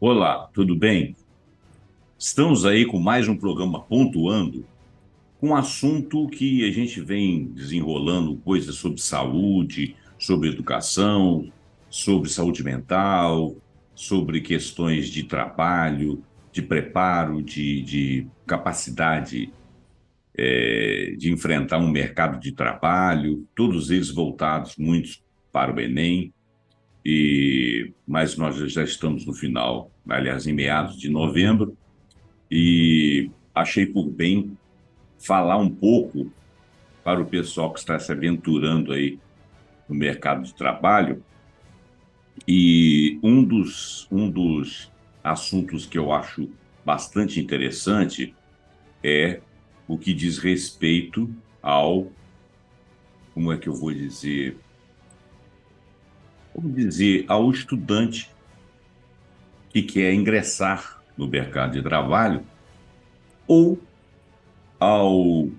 Olá, tudo bem? Estamos aí com mais um programa Pontuando, com um assunto que a gente vem desenrolando coisas sobre saúde, sobre educação, sobre saúde mental, sobre questões de trabalho, de preparo, de capacidade, de enfrentar um mercado de trabalho, todos eles voltados muitos para o Enem. Mas nós já estamos no final, aliás, em meados de novembro, e achei por bem falar um pouco para o pessoal que está se aventurando aí no mercado de trabalho. E um dos assuntos que eu acho bastante interessante é o que diz respeito ao, como é que eu vou dizer, vamos dizer, ao estudante que quer ingressar no mercado de trabalho ou ao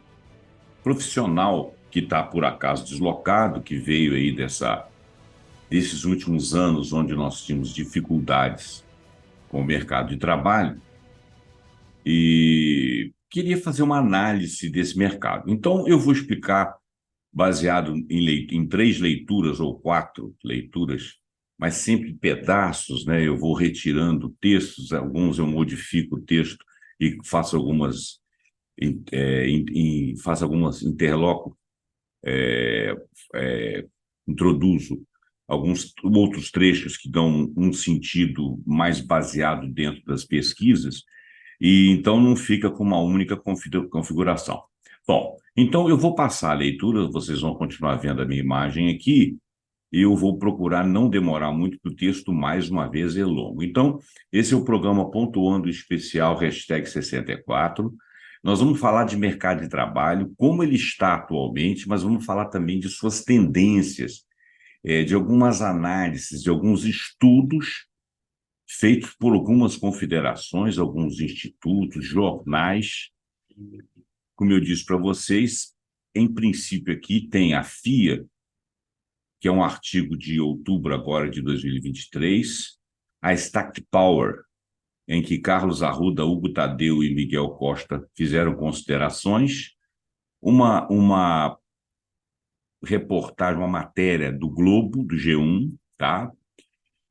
profissional que está, por acaso, deslocado, que veio aí desses últimos anos onde nós tínhamos dificuldades com o mercado de trabalho e queria fazer uma análise desse mercado. Então, eu vou explicar, baseado em três leituras ou quatro leituras, mas sempre pedaços, né? Eu vou retirando textos, alguns eu modifico o texto e faço algumas interloco, é, introduzo alguns outros trechos que dão um sentido mais baseado dentro das pesquisas, e então não fica com uma única configuração. Bom, então eu vou passar a leitura, vocês vão continuar vendo a minha imagem aqui, e eu vou procurar não demorar muito, porque o texto, mais uma vez, é longo. Então, esse é o programa Pontuando Especial, #64. Nós vamos falar de mercado de trabalho, como ele está atualmente, mas vamos falar também de suas tendências, de algumas análises, de alguns estudos feitos por algumas confederações, alguns institutos, jornais. Como eu disse para vocês, em princípio aqui tem a FIA, que é um artigo de outubro agora de 2023, a Stacked Power, em que Carlos Arruda, Hugo Tadeu e Miguel Costa fizeram considerações, uma reportagem, uma matéria do Globo, do G1, tá?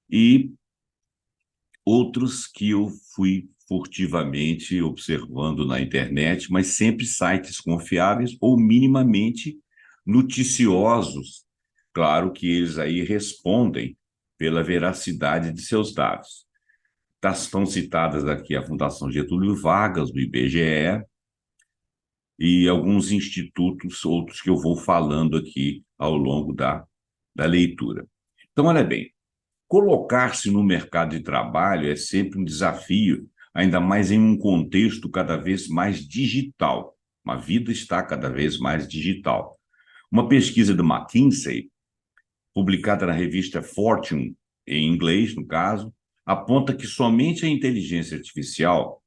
E outros que eu fui furtivamente observando na internet, mas sempre sites confiáveis ou minimamente noticiosos. Claro que eles aí respondem pela veracidade de seus dados. Estão citadas aqui a Fundação Getúlio Vargas, do IBGE, e alguns institutos, outros que eu vou falando aqui ao longo da leitura. Então, olha bem, colocar-se no mercado de trabalho é sempre um desafio, ainda mais em um contexto cada vez mais digital. A vida está cada vez mais digital. Uma pesquisa do McKinsey, publicada na revista Fortune, em inglês, no caso, aponta que somente a inteligência artificial,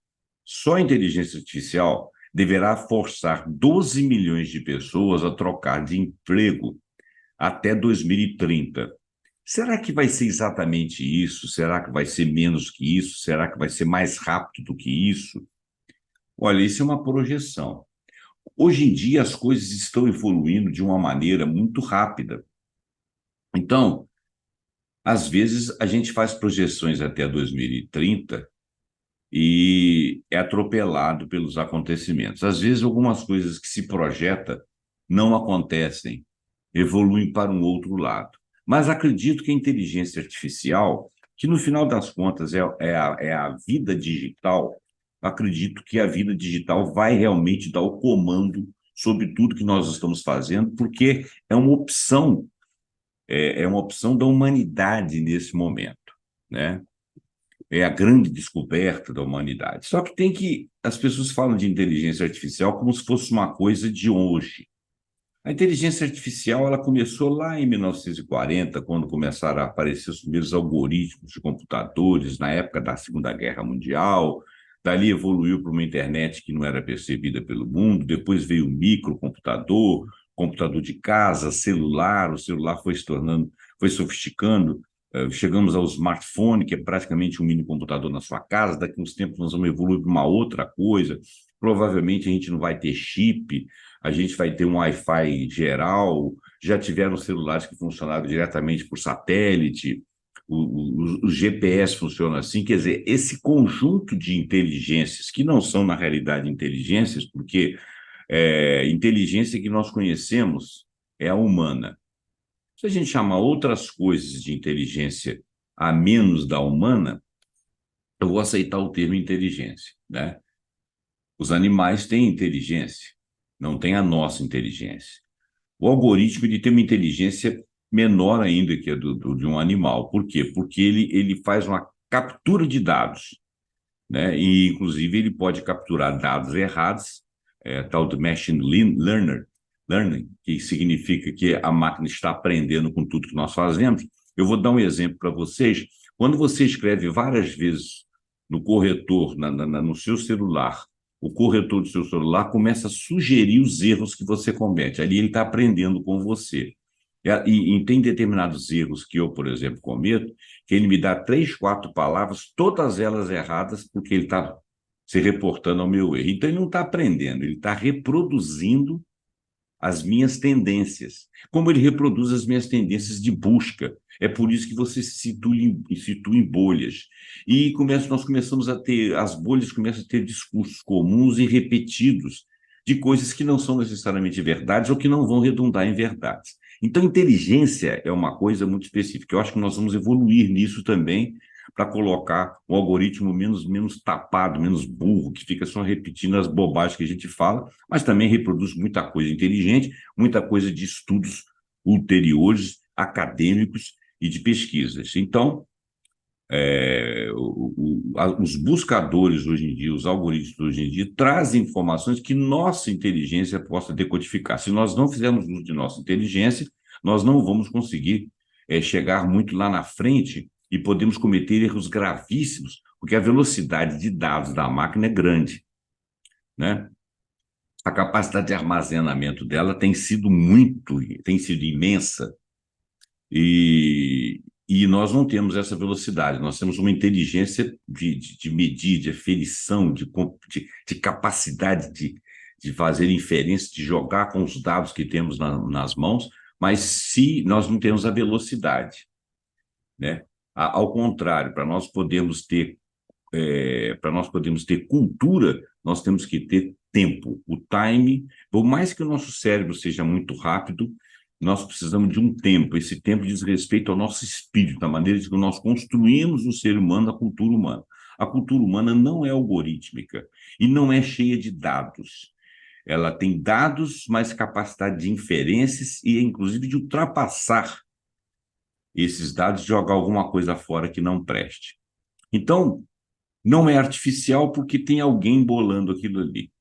só a inteligência artificial, deverá forçar 12 milhões de pessoas a trocar de emprego até 2030. Será que vai ser exatamente isso? Será que vai ser menos que isso? Será que vai ser mais rápido do que isso? Olha, isso é uma projeção. Hoje em dia, as coisas estão evoluindo de uma maneira muito rápida. Então, às vezes, a gente faz projeções até 2030 e é atropelado pelos acontecimentos. Às vezes, algumas coisas que se projeta não acontecem, evoluem para um outro lado. Mas acredito que a inteligência artificial, que no final das contas é a vida digital, acredito que a vida digital vai realmente dar o comando sobre tudo que nós estamos fazendo, porque é uma opção da humanidade nesse momento, né? É a grande descoberta da humanidade. Só que as pessoas falam de inteligência artificial como se fosse uma coisa de hoje. A inteligência artificial ela começou lá em 1940, quando começaram a aparecer os primeiros algoritmos de computadores, na época da Segunda Guerra Mundial. Dali evoluiu para uma internet que não era percebida pelo mundo. Depois veio o microcomputador, computador de casa, celular. O celular foi se tornando, foi sofisticando Chegamos ao smartphone, que é praticamente um mini computador na sua casa. Daqui a uns tempos nós vamos evoluir para uma outra coisa. Provavelmente a gente não vai ter chip, a gente vai ter um Wi-Fi geral. Já tiveram celulares que funcionaram diretamente por satélite. O GPS funciona assim. Quer dizer, esse conjunto de inteligências, que não são, na realidade, inteligências, porque inteligência que nós conhecemos é a humana. Se a gente chamar outras coisas de inteligência a menos da humana, eu vou aceitar o termo inteligência, né? Os animais têm inteligência, não têm a nossa inteligência. O algoritmo ele tem uma inteligência menor ainda que a de um animal. Por quê? Porque ele faz uma captura de dados, né? E, inclusive, ele pode capturar dados errados, tal do machine learning, que significa que a máquina está aprendendo com tudo que nós fazemos. Eu vou dar um exemplo para vocês. Quando você escreve várias vezes no corretor, no seu celular, o corretor do seu celular começa a sugerir os erros que você comete. Ali ele está aprendendo com você. E tem determinados erros que eu, por exemplo, cometo, que ele me dá 3, 4 palavras, todas elas erradas, porque ele está se reportando ao meu erro. Então, ele não está aprendendo, ele está reproduzindo as minhas tendências, como ele reproduz as minhas tendências de busca. É por isso que você se situa em bolhas. E nós começamos a ter, as bolhas começam a ter discursos comuns e repetidos de coisas que não são necessariamente verdades ou que não vão redundar em verdades. Então, inteligência é uma coisa muito específica. Eu acho que nós vamos evoluir nisso também para colocar um algoritmo menos tapado, menos burro, que fica só repetindo as bobagens que a gente fala, mas também reproduz muita coisa inteligente, muita coisa de estudos ulteriores, acadêmicos e de pesquisas. Então, os buscadores hoje em dia, os algoritmos hoje em dia, trazem informações que nossa inteligência possa decodificar. Se nós não fizermos uso de nossa inteligência, nós não vamos conseguir chegar muito lá na frente e podemos cometer erros gravíssimos, porque a velocidade de dados da máquina é grande, né? A capacidade de armazenamento dela tem sido imensa, e nós não temos essa velocidade. Nós temos uma inteligência de medir, de aferição, de capacidade de fazer inferência, de jogar com os dados que temos nas mãos, mas se nós não temos a velocidade, né? Ao contrário, para nós podermos ter cultura, nós temos que ter tempo. O time, por mais que o nosso cérebro seja muito rápido, nós precisamos de um tempo. Esse tempo diz respeito ao nosso espírito, da maneira que nós construímos o ser humano, a cultura humana. A cultura humana não é algorítmica e não é cheia de dados. Ela tem dados, mas capacidade de inferências e, inclusive, de ultrapassar esses dados e jogar alguma coisa fora que não preste. Então, não é artificial porque tem alguém bolando aquilo ali.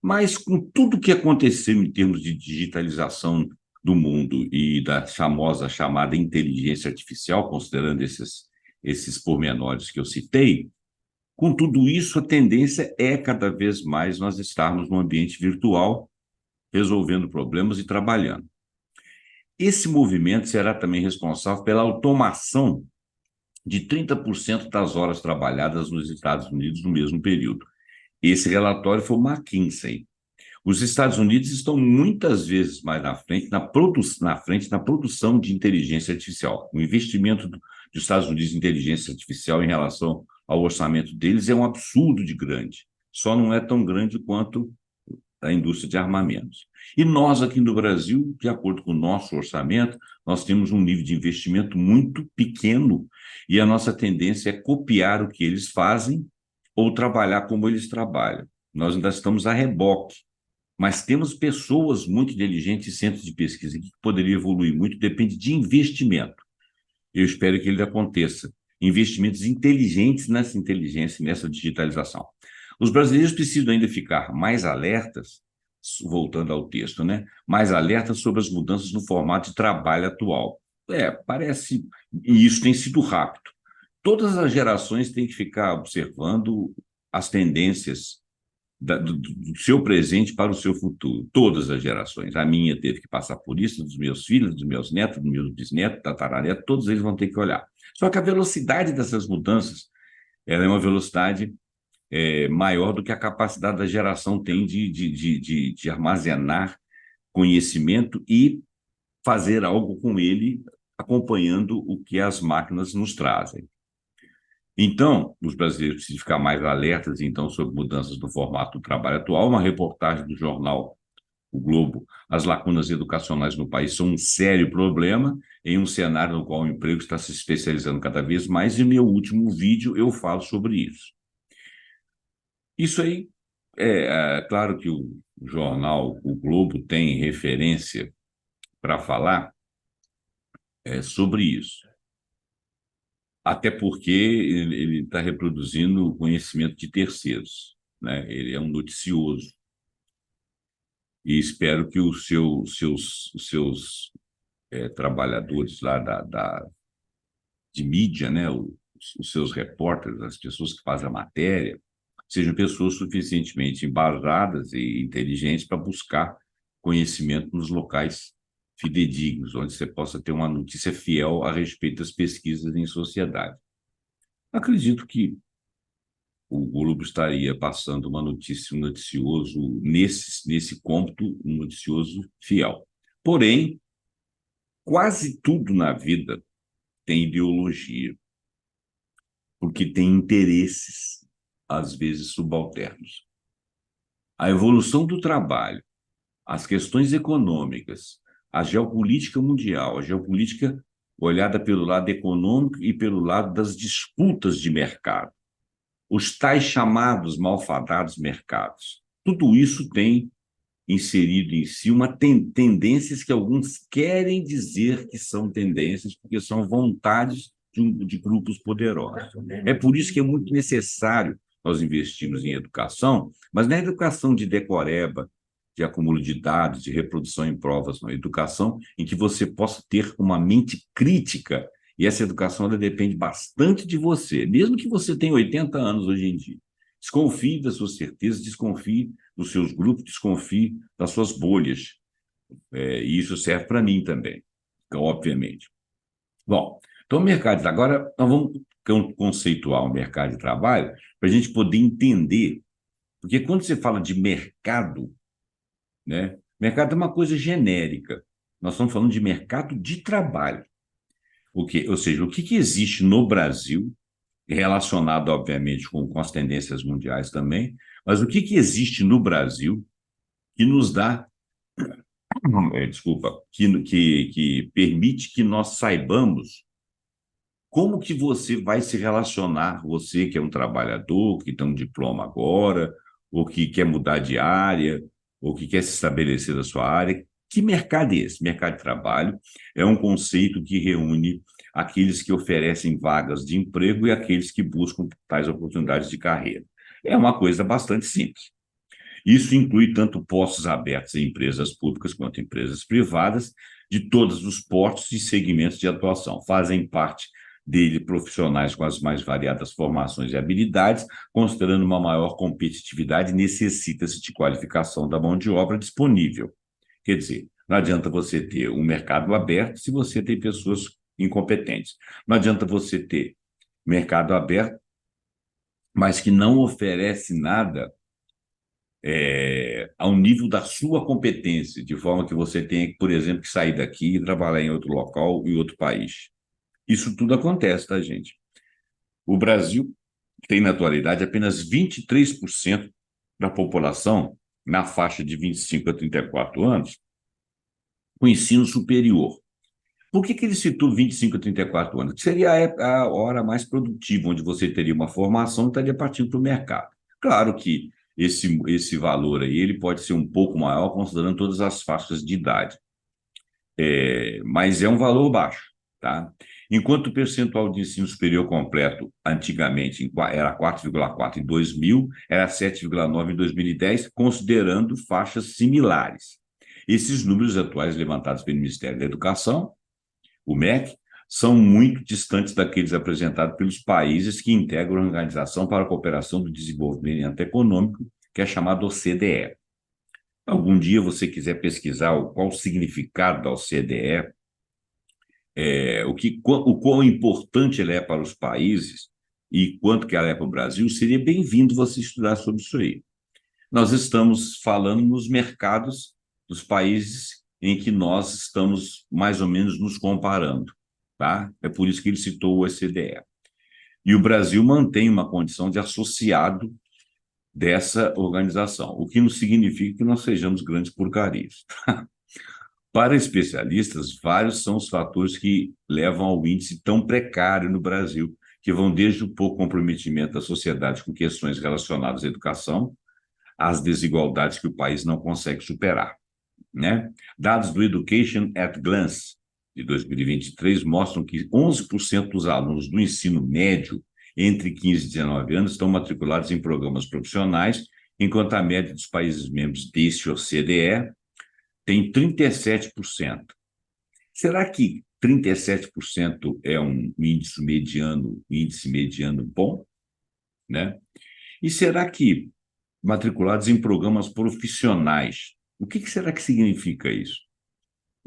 Mas com tudo que aconteceu em termos de digitalização do mundo e da famosa chamada inteligência artificial, considerando esses pormenores que eu citei, com tudo isso, a tendência é cada vez mais nós estarmos no ambiente virtual, resolvendo problemas e trabalhando. Esse movimento será também responsável pela automação de 30% das horas trabalhadas nos Estados Unidos no mesmo período. Esse relatório foi o McKinsey. Os Estados Unidos estão muitas vezes mais na frente na produção de inteligência artificial. O investimento dos Estados Unidos em inteligência artificial em relação ao orçamento deles é um absurdo de grande. Só não é tão grande quanto a indústria de armamentos. E nós, aqui no Brasil, de acordo com o nosso orçamento, nós temos um nível de investimento muito pequeno e a nossa tendência é copiar o que eles fazem ou trabalhar como eles trabalham. Nós ainda estamos a reboque, mas temos pessoas muito inteligentes e centros de pesquisa que poderiam evoluir muito, depende de investimento. Eu espero que ele aconteça. Investimentos inteligentes nessa inteligência, nessa digitalização. Os brasileiros precisam ainda ficar mais alertas, voltando ao texto, né? Mais alertas sobre as mudanças no formato de trabalho atual. Parece, e isso tem sido rápido. Todas as gerações têm que ficar observando as tendências do seu presente para o seu futuro. Todas as gerações. A minha teve que passar por isso, dos meus filhos, dos meus netos, dos meus bisnetos, tataranetos, todos eles vão ter que olhar. Só que a velocidade dessas mudanças, ela é uma velocidade maior do que a capacidade da geração tem de armazenar conhecimento e fazer algo com ele, acompanhando o que as máquinas nos trazem. Então, os brasileiros precisam ficar mais alertas, então, sobre mudanças no formato do trabalho atual. Uma reportagem do jornal O Globo: as lacunas educacionais no país são um sério problema em um cenário no qual o emprego está se especializando cada vez mais, e no meu último vídeo eu falo sobre isso. Isso aí, claro que o jornal O Globo tem referência para falar sobre isso. Até porque ele está reproduzindo o conhecimento de terceiros, né? Ele é um noticioso. E espero que os seus trabalhadores lá de mídia, né? Os seus repórteres, as pessoas que fazem a matéria, sejam pessoas suficientemente embasadas e inteligentes para buscar conhecimento nos locais fidedignos, onde você possa ter uma notícia fiel a respeito das pesquisas em sociedade. Acredito que o Globo estaria passando uma notícia, um noticioso, nesse cômputo, um noticioso fiel. Porém, quase tudo na vida tem ideologia, porque tem interesses, às vezes, subalternos. A evolução do trabalho, as questões econômicas, a geopolítica mundial, a geopolítica olhada pelo lado econômico e pelo lado das disputas de mercado, os tais chamados malfadados mercados. Tudo isso tem inserido em si tendências que alguns querem dizer que são tendências, porque são vontades de grupos poderosos. É por isso que é muito necessário nós investirmos em educação, mas não é educação de decoreba, de acúmulo de dados, de reprodução em provas, não. Educação em que você possa ter uma mente crítica. E essa educação ela depende bastante de você, mesmo que você tenha 80 anos hoje em dia. Desconfie das suas certezas, desconfie dos seus grupos, desconfie das suas bolhas. E isso serve para mim também, obviamente. Bom, então o mercado, agora nós vamos conceituar o mercado de trabalho para a gente poder entender, porque quando você fala de mercado, né, mercado é uma coisa genérica. Nós estamos falando de mercado de trabalho. Ou seja, o que existe no Brasil, relacionado, obviamente, com as tendências mundiais também, mas o que existe no Brasil que nos dá, que permite que nós saibamos como que você vai se relacionar, você que é um trabalhador, que tem um diploma agora, ou que quer mudar de área, ou que quer se estabelecer na sua área. Que mercado é esse? Mercado de trabalho é um conceito que reúne aqueles que oferecem vagas de emprego e aqueles que buscam tais oportunidades de carreira. É uma coisa bastante simples. Isso inclui tanto postos abertos em empresas públicas quanto empresas privadas, de todos os portos e segmentos de atuação. Fazem parte dele profissionais com as mais variadas formações e habilidades, considerando uma maior competitividade, necessita-se de qualificação da mão de obra disponível. Quer dizer, não adianta você ter um mercado aberto se você tem pessoas incompetentes. Não adianta você ter mercado aberto, mas que não oferece nada ao nível da sua competência, de forma que você tenha, por exemplo, que sair daqui e trabalhar em outro local, em outro país. Isso tudo acontece, tá, gente? O Brasil tem, na atualidade, apenas 23% da população na faixa de 25 a 34 anos com ensino superior. Por que ele citou 25 a 34 anos? Que seria a hora mais produtiva, onde você teria uma formação e estaria partindo para o mercado. Claro que esse valor aí ele pode ser um pouco maior, considerando todas as faixas de idade. Mas é um valor baixo, tá? Enquanto o percentual de ensino superior completo, antigamente, era 4,4 em 2000, era 7,9 em 2010, considerando faixas similares. Esses números atuais levantados pelo Ministério da Educação, o MEC, são muito distantes daqueles apresentados pelos países que integram a Organização para a Cooperação do Desenvolvimento Econômico, que é chamada OCDE. Algum dia você quiser pesquisar qual o significado da OCDE, o quão importante ela é para os países e quanto que ela é para o Brasil, seria bem-vindo você estudar sobre isso aí. Nós estamos falando nos mercados dos países em que nós estamos mais ou menos nos comparando, tá? É por isso que ele citou o OCDE. E o Brasil mantém uma condição de associado dessa organização, o que não significa que nós sejamos grandes porcarias. Para especialistas, vários são os fatores que levam ao índice tão precário no Brasil, que vão desde o pouco comprometimento da sociedade com questões relacionadas à educação, às desigualdades que o país não consegue superar, né? Dados do Education at Glance, de 2023, mostram que 11% dos alunos do ensino médio entre 15 e 19 anos estão matriculados em programas profissionais, enquanto a média dos países membros deste OCDE tem 37%. Será que 37% é um índice mediano bom, né? E será que matriculados em programas profissionais, o que será que significa isso?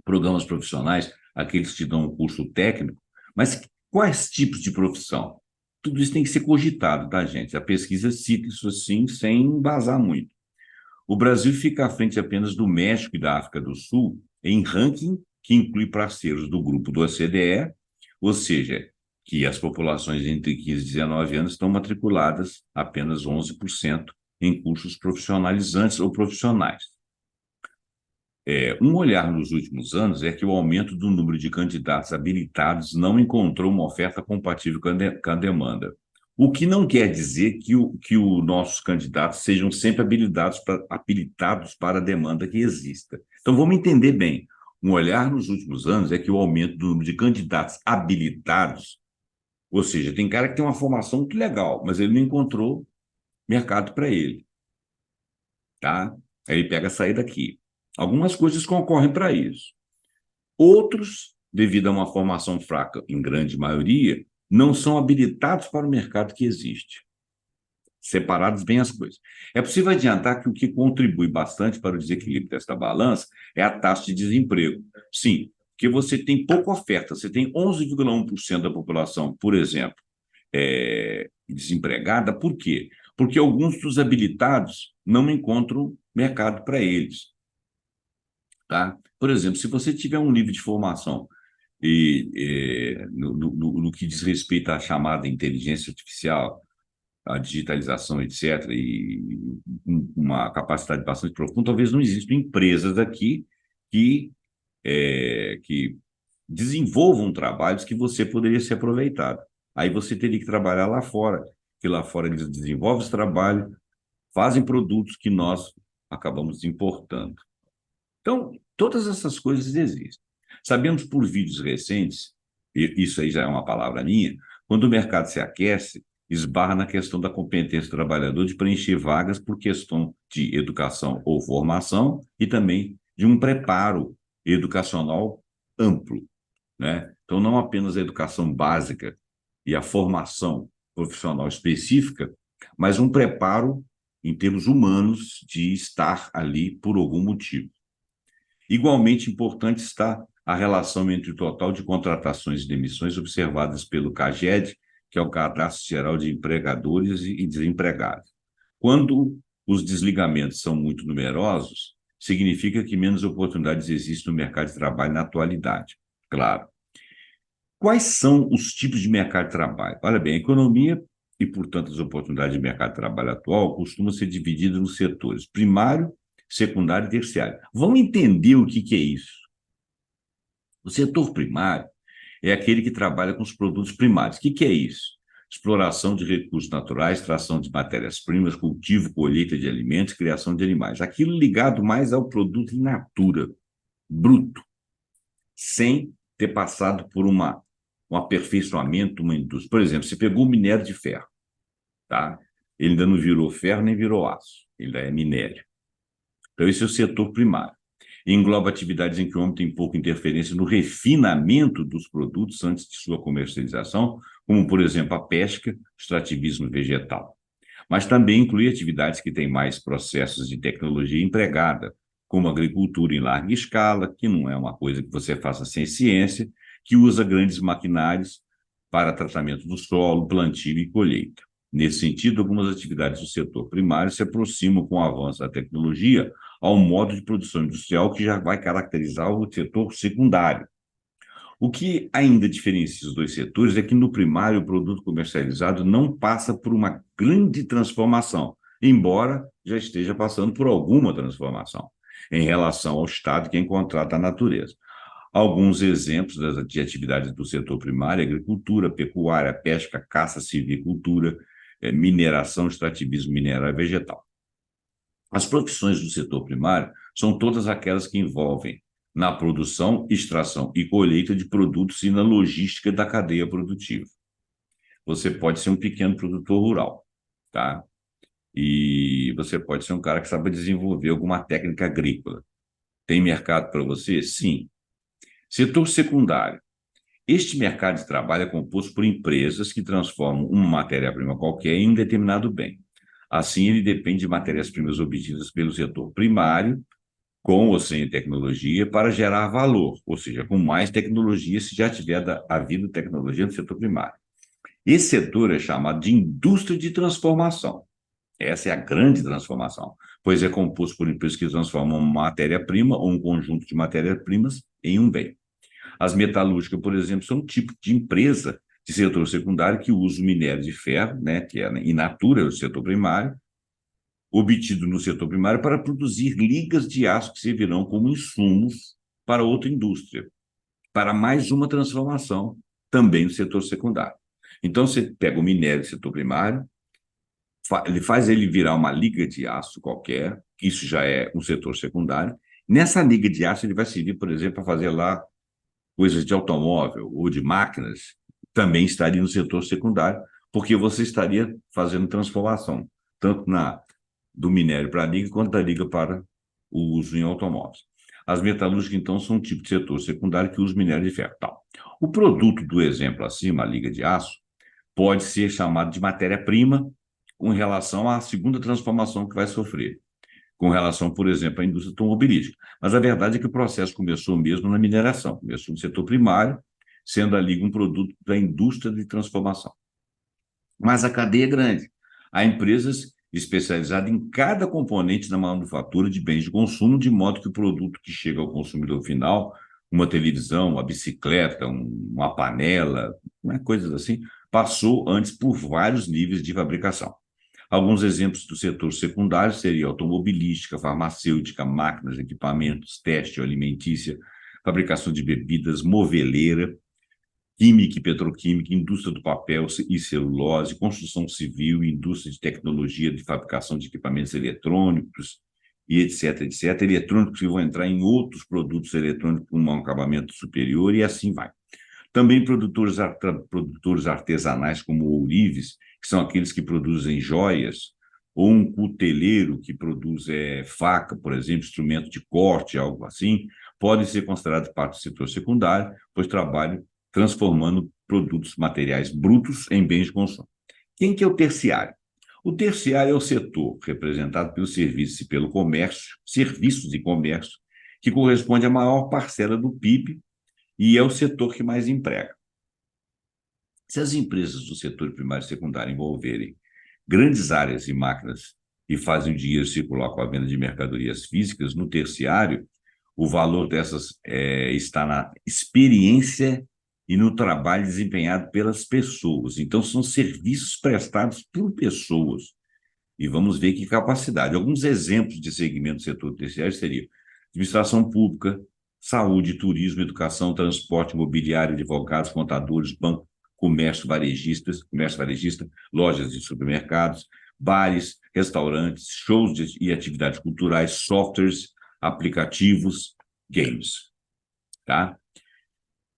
Programas profissionais, aqueles que dão um curso técnico, mas quais tipos de profissão? Tudo isso tem que ser cogitado, tá, gente? A pesquisa cita isso assim, sem embasar muito. O Brasil fica à frente apenas do México e da África do Sul em ranking que inclui parceiros do grupo do OCDE, ou seja, que as populações entre 15 e 19 anos estão matriculadas apenas 11% em cursos profissionalizantes ou profissionais. Um olhar nos últimos anos é que o aumento do número de candidatos habilitados não encontrou uma oferta compatível com a demanda. O que não quer dizer que os nossos candidatos sejam sempre habilitados para a demanda que exista. Então, vamos entender bem. Um olhar nos últimos anos é que o aumento do número de candidatos habilitados, ou seja, tem cara que tem uma formação muito legal, mas ele não encontrou mercado para ele. Tá? Aí ele pega a saída daqui. Algumas coisas concorrem para isso. Outros, devido a uma formação fraca, em grande maioria, não são habilitados para o mercado que existe. Separados bem as coisas. É possível adiantar que o que contribui bastante para o desequilíbrio desta balança é a taxa de desemprego. Sim, porque você tem pouca oferta, você tem 11,1% da população, por exemplo, desempregada. Por quê? Porque alguns dos habilitados não encontram mercado para eles. Tá? Por exemplo, se você tiver um nível de formação no que diz respeito à chamada inteligência artificial, a digitalização, etc., e uma capacidade bastante profunda, talvez não existam empresas aqui que desenvolvam trabalhos que você poderia ser aproveitado. Aí você teria que trabalhar lá fora, que lá fora eles desenvolvem esse trabalho, fazem produtos que nós acabamos importando. Então, todas essas coisas existem. Sabemos por vídeos recentes, e isso aí já é uma palavra minha, quando o mercado se aquece, esbarra na questão da competência do trabalhador de preencher vagas por questão de educação ou formação e também de um preparo educacional amplo, né? Então, não apenas a educação básica e a formação profissional específica, mas um preparo em termos humanos de estar ali por algum motivo. Igualmente importante está a relação entre o total de contratações e demissões observadas pelo CAGED, que é o Cadastro Geral de Empregadores e Desempregados. Quando os desligamentos são muito numerosos, significa que menos oportunidades existem no mercado de trabalho na atualidade. Claro. Quais são os tipos de mercado de trabalho? Olha bem, a economia e, portanto, as oportunidades de mercado de trabalho atual costumam ser divididas nos setores primário, secundário e terciário. Vamos entender o que é isso. O setor primário é aquele que trabalha com os produtos primários. O que é isso? Exploração de recursos naturais, extração de matérias-primas, cultivo, colheita de alimentos, criação de animais. Aquilo ligado mais ao produto in natura, bruto, sem ter passado por um aperfeiçoamento, uma indústria. Por exemplo, você pegou o minério de ferro, tá? Ele ainda não virou ferro nem virou aço, ele ainda é minério. Então, esse é o setor primário. Engloba atividades em que o homem tem pouca interferência no refinamento dos produtos antes de sua comercialização, como, por exemplo, a pesca, extrativismo vegetal. mas também inclui atividades que têm mais processos de tecnologia empregada, como agricultura em larga escala, que não é uma coisa que você faça sem ciência, que usa grandes maquinários para tratamento do solo, plantio e colheita. Nesse sentido, algumas atividades do setor primário se aproximam com o avanço da tecnologia ao modo de produção industrial que já vai caracterizar o setor secundário. O que ainda diferencia os dois setores é que no primário o produto comercializado não passa por uma grande transformação, embora já esteja passando por alguma transformação em relação ao estado que é encontrado na natureza. Alguns exemplos de atividades do setor primário: agricultura, pecuária, pesca, caça, silvicultura, mineração, extrativismo mineral e vegetal. As profissões do setor primário são todas aquelas que envolvem na produção, extração e colheita de produtos e na logística da cadeia produtiva. Você pode ser um pequeno produtor rural, tá? E você pode ser um cara que sabe desenvolver alguma técnica agrícola. Tem mercado para você? Sim. Setor secundário. Este mercado de trabalho é composto por empresas que transformam uma matéria-prima qualquer em um determinado bem. Assim, ele depende de matérias-primas obtidas pelo setor primário, com ou sem tecnologia, para gerar valor, ou seja, com mais tecnologia, se já tiver havido tecnologia no setor primário. Esse setor é chamado de indústria de transformação. Essa é a grande transformação, pois é composto por empresas que transformam uma matéria-prima ou um conjunto de matérias-primas em um bem. As metalúrgicas, por exemplo, são um tipo de empresa de setor secundário que usa o minério de ferro, né, que é in natura do setor primário, obtido no setor primário, para produzir ligas de aço que servirão como insumos para outra indústria, para mais uma transformação também no setor secundário. Então, você pega o minério do setor primário, ele faz ele virar uma liga de aço qualquer, isso já é um setor secundário. Nessa liga de aço, ele vai servir, por exemplo, para fazer lá coisas de automóvel ou de máquinas, também estaria no setor secundário, porque você estaria fazendo transformação, tanto do minério para a liga, quanto da liga para o uso em automóveis. As metalúrgicas, então, são um tipo de setor secundário que usa minério de ferro. Tal. O produto do exemplo acima, a liga de aço, pode ser chamado de matéria-prima com relação à segunda transformação que vai sofrer, com relação, por exemplo, à indústria automobilística. Mas a verdade é que o processo começou mesmo na mineração, começou no setor primário, sendo a liga um produto da indústria de transformação. Mas a cadeia é grande. Há empresas especializadas em cada componente da manufatura de bens de consumo, de modo que o produto que chega ao consumidor final, uma televisão, uma bicicleta, uma panela, coisas assim, passou antes por vários níveis de fabricação. Alguns exemplos do setor secundário seriam automobilística, farmacêutica, máquinas, equipamentos, têxtil, alimentícia, fabricação de bebidas, moveleira, química e petroquímica, indústria do papel e celulose, construção civil, indústria de tecnologia de fabricação de equipamentos eletrônicos, e etc, etc. Eletrônicos que vão entrar em outros produtos eletrônicos com um acabamento superior e assim vai. Também produtores artesanais como ourives, que são aqueles que produzem joias, ou um cuteleiro que produz faca, por exemplo, instrumento de corte, algo assim, podem ser considerados parte do setor secundário, pois trabalham transformando produtos materiais brutos em bens de consumo. Quem que é o terciário? O terciário é o setor representado pelos serviços e pelo comércio, serviços e comércio, que corresponde à maior parcela do PIB e é o setor que mais emprega. Se as empresas do setor primário e secundário envolverem grandes áreas e máquinas e fazem o dinheiro circular com a venda de mercadorias físicas, no terciário, o valor dessas está na experiência e no trabalho desempenhado pelas pessoas. Então, são serviços prestados por pessoas. E vamos ver que capacidade. Alguns exemplos de segmento do setor terciário seriam administração pública, saúde, turismo, educação, transporte, imobiliário, advogados, contadores, banco, comércio varejista, lojas de supermercados, bares, restaurantes, shows e atividades culturais, softwares, aplicativos, games. Tá?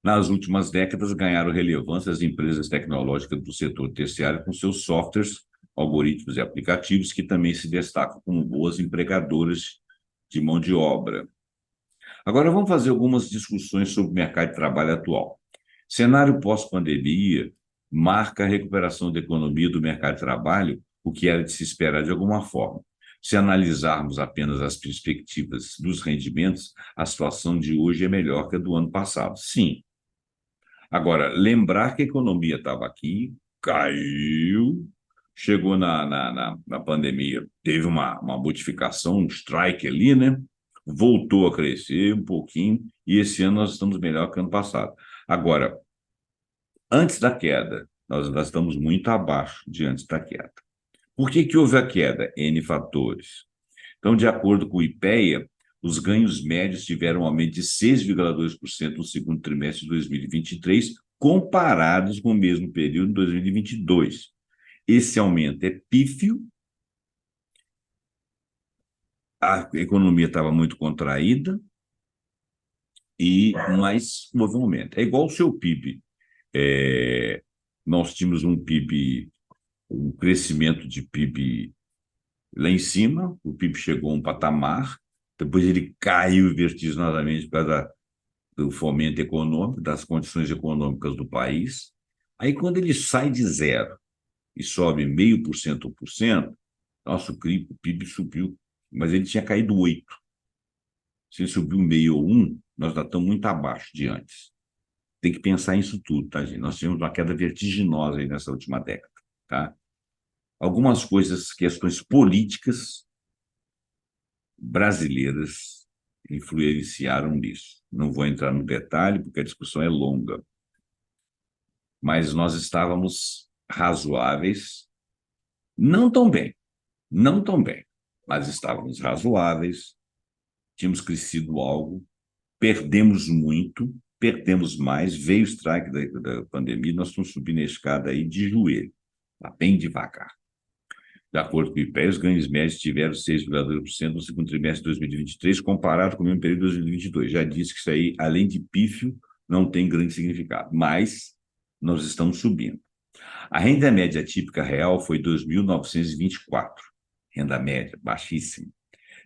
Nas últimas décadas, ganharam relevância as empresas tecnológicas do setor terciário com seus softwares, algoritmos e aplicativos, que também se destacam como boas empregadoras de mão de obra. Agora, vamos fazer algumas discussões sobre o mercado de trabalho atual. Cenário pós-pandemia marca a recuperação da economia do mercado de trabalho o que era de se esperar de alguma forma. Se analisarmos apenas as perspectivas dos rendimentos, a situação de hoje é melhor que a do ano passado. Sim. Agora, lembrar que a economia estava aqui, caiu, chegou na pandemia, teve uma modificação, um strike ali, né? Voltou a crescer um pouquinho, e esse ano nós estamos melhor que ano passado. Agora, antes da queda, nós estamos muito abaixo de antes da queda. Por que houve a queda? N fatores. Então, de acordo com o IPEA, os ganhos médios tiveram um aumento de 6,2% no segundo trimestre de 2023, comparados com o mesmo período de 2022. Esse aumento é pífio, a economia estava muito contraída, mas houve um aumento. É igual o seu PIB. Nós tínhamos um crescimento de PIB lá em cima, o PIB chegou a um patamar, depois ele caiu vertiginosamente por causa do fomento econômico, das condições econômicas do país. Aí, quando ele sai de zero e sobe 0,5%, 1%, nosso PIB subiu, mas ele tinha caído 8%. Se ele subiu 0,5% ou 1%, nós já estamos muito abaixo de antes. Tem que pensar nisso tudo, tá, gente? Nós tivemos uma queda vertiginosa aí nessa última década, tá? Algumas coisas, questões políticas brasileiras influenciaram nisso. Não vou entrar no detalhe, porque a discussão é longa. Mas nós estávamos razoáveis, não tão bem, mas estávamos razoáveis, tínhamos crescido algo, perdemos muito, perdemos mais, veio o strike da pandemia, nós estamos subindo a escada aí de joelho, tá bem devagar. De acordo com o IPEA, os ganhos médios tiveram 6,2% no segundo trimestre de 2023, comparado com o mesmo período de 2022. Já disse que isso aí, além de pífio, não tem grande significado, mas nós estamos subindo. A renda média típica real foi 2.924, renda média baixíssima,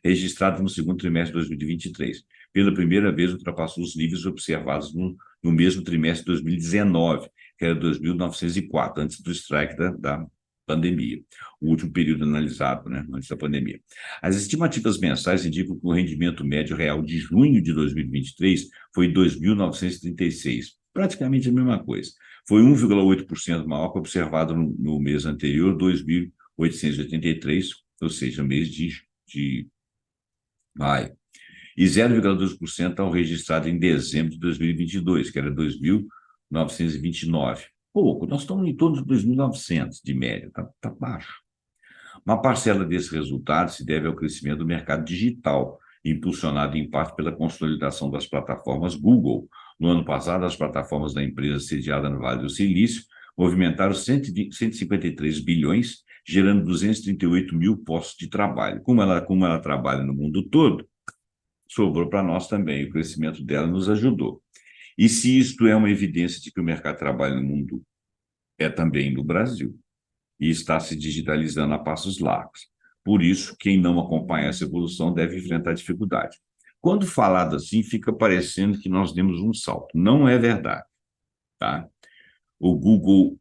registrada no segundo trimestre de 2023. Pela primeira vez, ultrapassou os níveis observados no mesmo trimestre de 2019, que era 2.904, antes do strike da pandemia, o último período analisado, né, antes da pandemia. As estimativas mensais indicam que o rendimento médio real de junho de 2023 foi 2.936, praticamente a mesma coisa. Foi 1,8% maior que observado no mês anterior, 2.883, ou seja, mês de maio, e 0,2% ao registrado em dezembro de 2022, que era 2.929. Pouco, nós estamos em torno de 2.900 de média, está baixo. Uma parcela desse resultado se deve ao crescimento do mercado digital, impulsionado em parte pela consolidação das plataformas Google. No ano passado, as plataformas da empresa sediada no Vale do Silício movimentaram 153 bilhões, gerando 238 mil postos de trabalho. Como ela trabalha no mundo todo, sobrou para nós também. O crescimento dela nos ajudou. E se isto é uma evidência de que o mercado de trabalho no mundo é também no Brasil, e está se digitalizando a passos largos. Por isso, quem não acompanha essa evolução deve enfrentar dificuldade. Quando falado assim, fica parecendo que nós demos um salto. Não é verdade, tá? O Google,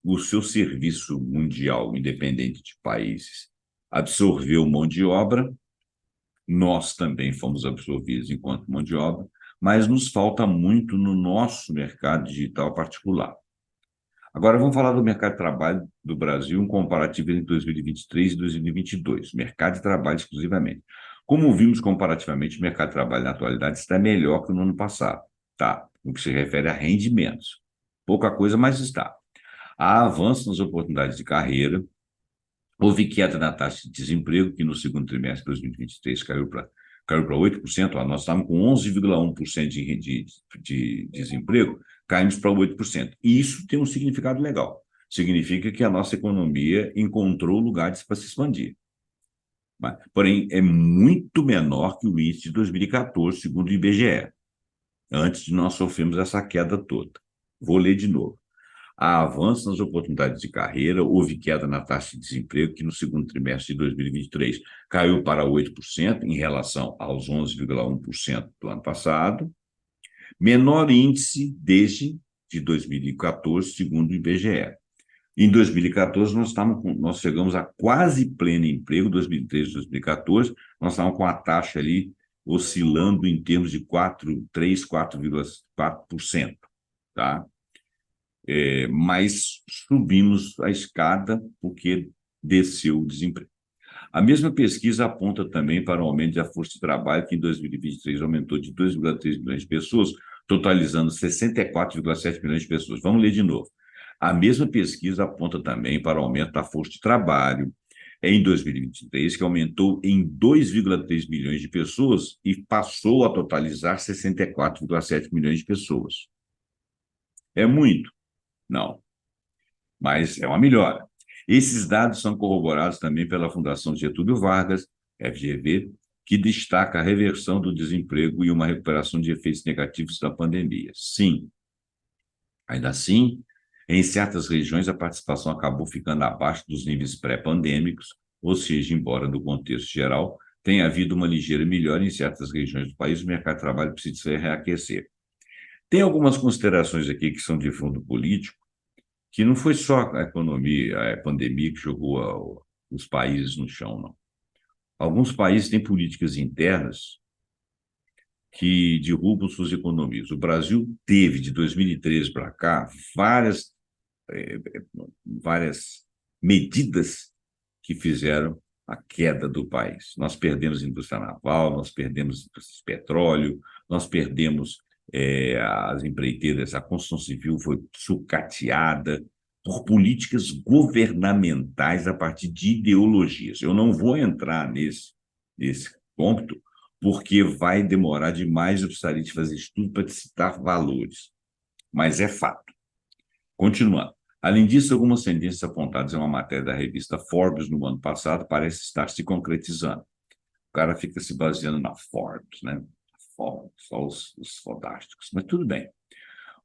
o seu serviço mundial, independente de países, absorveu mão de obra, nós também fomos absorvidos enquanto mão de obra, mas nos falta muito no nosso mercado digital particular. Agora vamos falar do mercado de trabalho do Brasil, um comparativo entre 2023 e 2022, mercado de trabalho exclusivamente. Como vimos comparativamente, o mercado de trabalho na atualidade está melhor que no ano passado, tá? No que se refere a rendimentos. Pouca coisa, mas está. Há avanço nas oportunidades de carreira, houve queda na taxa de desemprego, que no segundo trimestre de 2023 caiu para 8%, nós estávamos com 11,1% de desemprego, caímos para 8%. E isso tem um significado legal. Significa que a nossa economia encontrou lugares para se expandir. Porém, é muito menor que o índice de 2014, segundo o IBGE, antes de nós sofrermos essa queda toda. Vou ler de novo. Há avanço nas oportunidades de carreira, houve queda na taxa de desemprego, que no segundo trimestre de 2023 caiu para 8% em relação aos 11,1% do ano passado, menor índice desde de 2014, segundo o IBGE. Em 2014, nós chegamos a quase pleno emprego, 2013, 2014, nós estávamos com a taxa ali oscilando em termos de 3, 4,4%, tá? Mas subimos a escada porque desceu o desemprego. A mesma pesquisa aponta também para o aumento da força de trabalho, que em 2023 aumentou de 2,3 milhões de pessoas, totalizando 64,7 milhões de pessoas. Vamos ler de novo. A mesma pesquisa aponta também para o aumento da força de trabalho em 2023, que aumentou em 2,3 milhões de pessoas e passou a totalizar 64,7 milhões de pessoas. É muito? Não, mas é uma melhora. Esses dados são corroborados também pela Fundação Getúlio Vargas, FGV, que destaca a reversão do desemprego e uma recuperação de efeitos negativos da pandemia. Sim, ainda assim, em certas regiões a participação acabou ficando abaixo dos níveis pré-pandêmicos, ou seja, embora no contexto geral tenha havido uma ligeira melhora em certas regiões do país, o mercado de trabalho precisa se reaquecer. Tem algumas considerações aqui que são de fundo político, que não foi só a economia, a pandemia que jogou os países no chão, não. Alguns países têm políticas internas que derrubam suas economias. O Brasil teve, de 2013 para cá, eh, várias medidas que fizeram a queda do país. Nós perdemos a indústria naval, nós perdemos a indústria de petróleo, nós perdemos as empreiteiras, a construção civil foi sucateada por políticas governamentais a partir de ideologias. Eu não vou entrar nesse ponto, porque vai demorar demais, eu precisaria de fazer estudo para te citar valores, mas é fato. Continuando. Além disso, algumas tendências apontadas em uma matéria da revista Forbes no ano passado parecem estar se concretizando. O cara fica se baseando na Forbes, né? Forbes, só os fodásticos, mas tudo bem.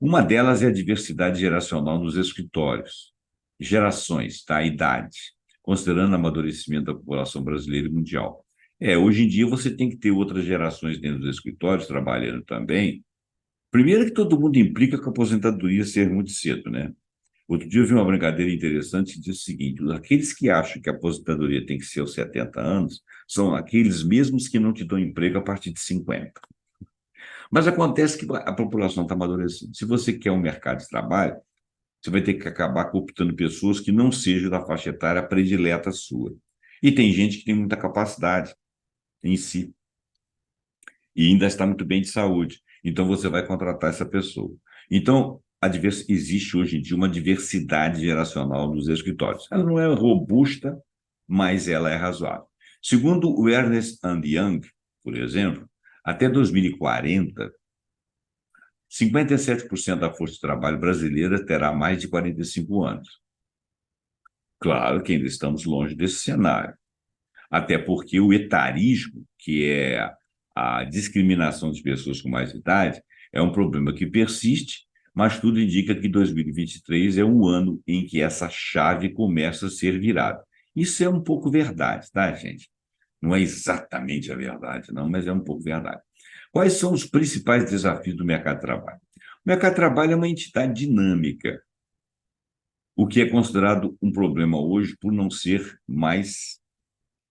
Uma delas é a diversidade geracional nos escritórios. Gerações, tá? Idade, considerando o amadurecimento da população brasileira e mundial. Hoje em dia você tem que ter outras gerações dentro dos escritórios, trabalhando também. Primeiro que todo mundo implica que a aposentadoria ser muito cedo, né? Outro dia eu vi uma brincadeira interessante que diz o seguinte: aqueles que acham que a aposentadoria tem que ser aos 70 anos são aqueles mesmos que não te dão emprego a partir de 50. Mas acontece que a população está amadurecendo. Se você quer um mercado de trabalho, você vai ter que acabar cooptando pessoas que não sejam da faixa etária predileta sua. E tem gente que tem muita capacidade em si e ainda está muito bem de saúde. Então, você vai contratar essa pessoa. Então, existe hoje em dia uma diversidade geracional nos escritórios. Ela não é robusta, mas ela é razoável. Segundo o Ernst and Young, por exemplo, até 2040, 57% da força de trabalho brasileira terá mais de 45 anos. Claro que ainda estamos longe desse cenário, até porque o etarismo, que é a discriminação de pessoas com mais idade, é um problema que persiste, mas tudo indica que 2023 é o ano em que essa chave começa a ser virada. Isso é um pouco verdade, tá, gente? Não é exatamente a verdade, não, mas é um pouco verdade. Quais são os principais desafios do mercado de trabalho? O mercado de trabalho é uma entidade dinâmica, o que é considerado um problema hoje por não ser mais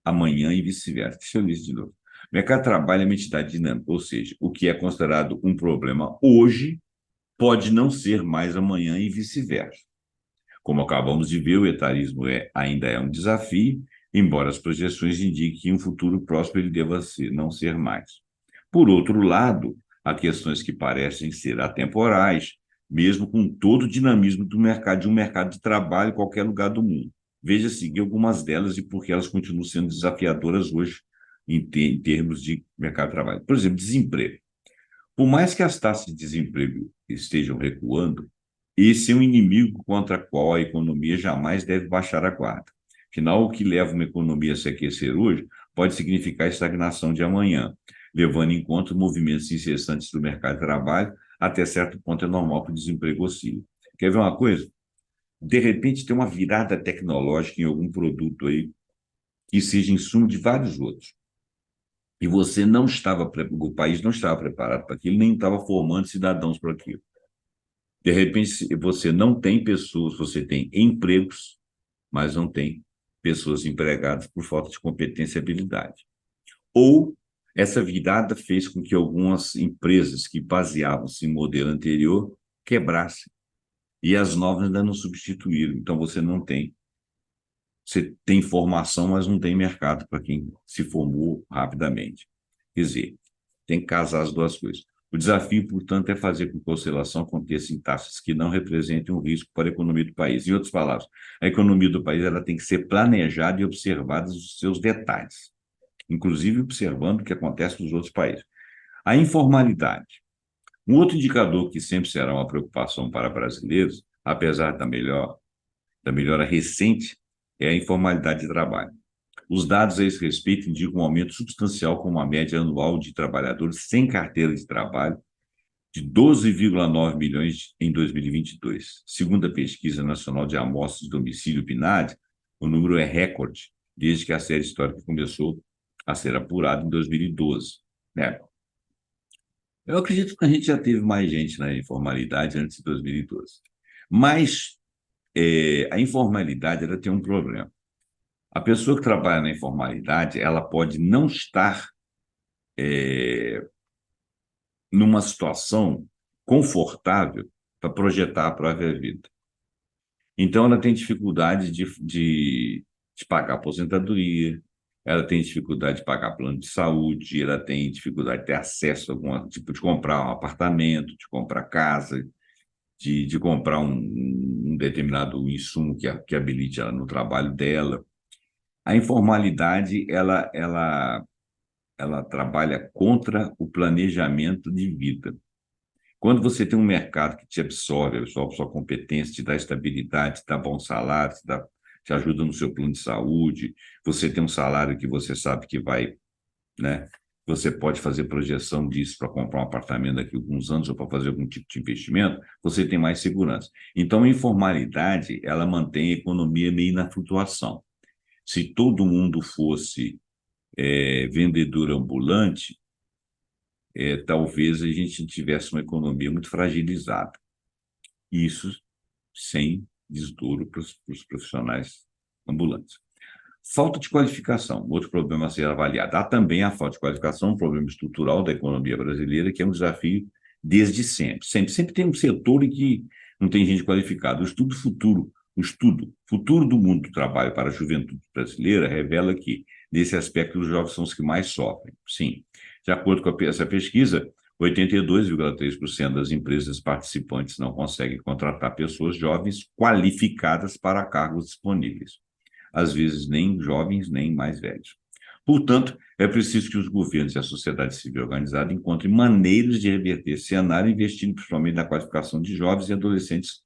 amanhã e vice-versa. Deixa eu ler isso de novo. O mercado de trabalho é uma entidade dinâmica, ou seja, o que é considerado um problema hoje pode não ser mais amanhã e vice-versa. Como acabamos de ver, o etarismo ainda é um desafio, embora as projeções indiquem que em um futuro próximo ele deva não ser mais. Por outro lado, há questões que parecem ser atemporais, mesmo com todo o dinamismo de um mercado de trabalho em qualquer lugar do mundo. Veja seguir algumas delas e por que elas continuam sendo desafiadoras hoje em termos de mercado de trabalho. Por exemplo, desemprego. Por mais que as taxas de desemprego estejam recuando, esse é um inimigo contra o qual a economia jamais deve baixar a guarda. Afinal, o que leva uma economia a se aquecer hoje pode significar estagnação de amanhã, levando em conta movimentos incessantes do mercado de trabalho. Até certo ponto é normal que o desemprego oscile. Quer ver uma coisa? De repente tem uma virada tecnológica em algum produto aí que seja insumo de vários outros. E você o país não estava preparado para aquilo, nem estava formando cidadãos para aquilo. De repente, você não tem pessoas, você tem empregos, mas não tem pessoas empregadas por falta de competência e habilidade. Ou essa virada fez com que algumas empresas que baseavam-se em modelo anterior quebrassem. E as novas ainda não substituíram. Então, você tem formação, mas não tem mercado para quem se formou rapidamente. Quer dizer, tem que casar as duas coisas. O desafio, portanto, é fazer com que a oscilação aconteça em taxas que não representem um risco para a economia do país. Em outras palavras, a economia do país ela tem que ser planejada e observada os seus detalhes, inclusive observando o que acontece nos outros países. A informalidade. Um outro indicador que sempre será uma preocupação para brasileiros, apesar da melhora recente, é a informalidade de trabalho. Os dados a esse respeito indicam um aumento substancial, com uma média anual de trabalhadores sem carteira de trabalho de 12,9 milhões em 2022. Segundo a Pesquisa Nacional de Amostras de Domicílio PNAD, o número é recorde desde que a série histórica começou a ser apurada em 2012. Né? Eu acredito que a gente já teve mais gente na informalidade antes de 2012. Mas a informalidade ela tem um problema. A pessoa que trabalha na informalidade, ela pode não estar numa situação confortável para projetar a própria vida. Então, ela tem dificuldade de pagar aposentadoria, ela tem dificuldade de pagar plano de saúde, ela tem dificuldade de ter acesso a algum tipo de comprar um apartamento, de comprar casa, de comprar um determinado insumo que habilite ela no trabalho dela. A informalidade, ela trabalha contra o planejamento de vida. Quando você tem um mercado que te absorve sua competência, te dá estabilidade, te dá bom salário, te ajuda no seu plano de saúde, você tem um salário que você sabe que vai, né? Você pode fazer projeção disso para comprar um apartamento daqui a alguns anos ou para fazer algum tipo de investimento, você tem mais segurança. Então, a informalidade, ela mantém a economia meio na flutuação. Se todo mundo fosse vendedor ambulante, talvez a gente tivesse uma economia muito fragilizada. Isso sem desdouro para os profissionais ambulantes. Falta de qualificação, outro problema a ser avaliado. Há também a falta de qualificação, um problema estrutural da economia brasileira, que é um desafio desde sempre. Sempre tem um setor em que não tem gente qualificada. O estudo futuro do mundo do trabalho para a juventude brasileira revela que, nesse aspecto, os jovens são os que mais sofrem. Sim, de acordo com essa pesquisa, 82,3% das empresas participantes não conseguem contratar pessoas jovens qualificadas para cargos disponíveis. Às vezes, nem jovens, nem mais velhos. Portanto, é preciso que os governos e a sociedade civil organizada encontrem maneiras de reverter esse cenário, investindo principalmente na qualificação de jovens e adolescentes,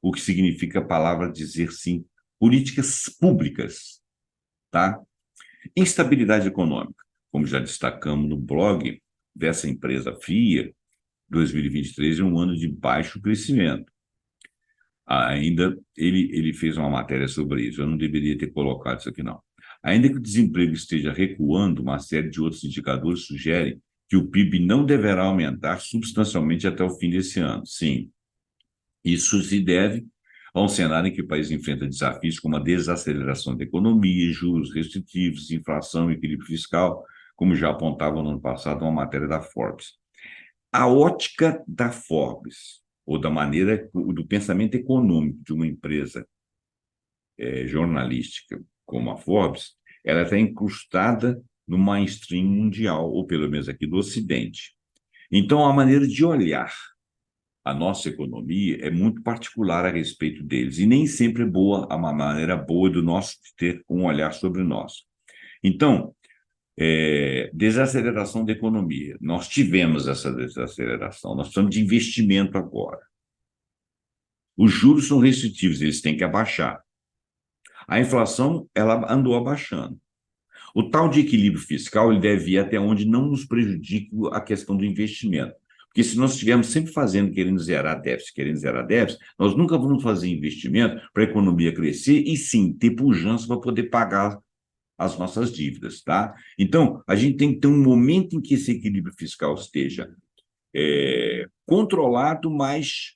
o que significa a palavra dizer sim, políticas públicas, tá? Instabilidade econômica, como já destacamos no blog dessa empresa FIA, 2023 é um ano de baixo crescimento. Ainda ele fez uma matéria sobre isso, eu não deveria ter colocado isso aqui, não. Ainda que o desemprego esteja recuando, uma série de outros indicadores sugerem que o PIB não deverá aumentar substancialmente até o fim desse ano. Sim, isso se deve a um cenário em que o país enfrenta desafios como a desaceleração da economia, juros restritivos, inflação e equilíbrio fiscal, como já apontava no ano passado uma matéria da Forbes. A ótica da Forbes, ou da maneira do pensamento econômico de uma empresa jornalística como a Forbes, ela está incrustada no mainstream mundial, ou pelo menos aqui do Ocidente. Então, a maneira de olhar a nossa economia é muito particular a respeito deles, e nem sempre é boa, uma maneira boa do nosso ter um olhar sobre nós. Então, desaceleração da economia. Nós tivemos essa desaceleração, nós precisamos de investimento agora. Os juros são restritivos, eles têm que abaixar. A inflação, ela andou abaixando. O tal de equilíbrio fiscal, ele deve ir até onde não nos prejudique a questão do investimento. Porque se nós estivermos sempre querendo zerar déficit, nós nunca vamos fazer investimento para a economia crescer e sim ter pujança para poder pagar as nossas dívidas, tá? Então, a gente tem que ter um momento em que esse equilíbrio fiscal esteja controlado, mas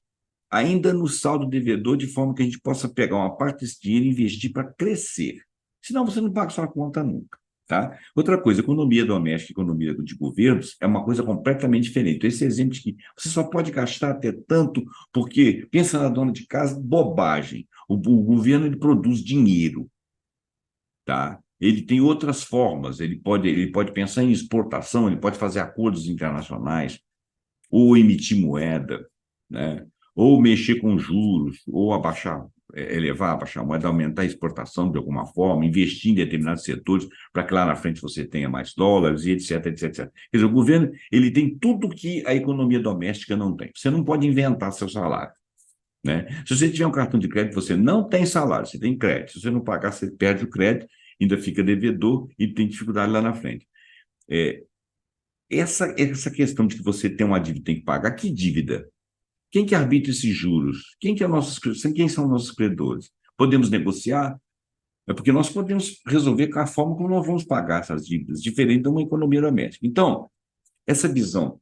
ainda no saldo devedor, de forma que a gente possa pegar uma parte desse dinheiro e investir para crescer. Senão você não paga sua conta nunca. Tá? Outra coisa, economia doméstica, economia de governos é uma coisa completamente diferente. Então, esse exemplo de que você só pode gastar até tanto, porque pensa na dona de casa, bobagem. O governo ele produz dinheiro, tá? Ele tem outras formas, ele pode pensar em exportação, ele pode fazer acordos internacionais, ou emitir moeda, né? Ou mexer com juros, ou elevar, abaixar a moeda, aumentar a exportação de alguma forma, investir em determinados setores para que lá na frente você tenha mais dólares e etc, etc, etc. Quer dizer, o governo ele tem tudo que a economia doméstica não tem. Você não pode inventar seu salário. Né? Se você tiver um cartão de crédito, você não tem salário, você tem crédito. Se você não pagar, você perde o crédito, ainda fica devedor e tem dificuldade lá na frente. É, essa questão de que você tem uma dívida e tem que pagar, que dívida? Quem que arbitra esses juros? Quem são nossos credores? Podemos negociar? É porque nós podemos resolver com a forma como nós vamos pagar essas dívidas, diferente de uma economia doméstica. Então, essa visão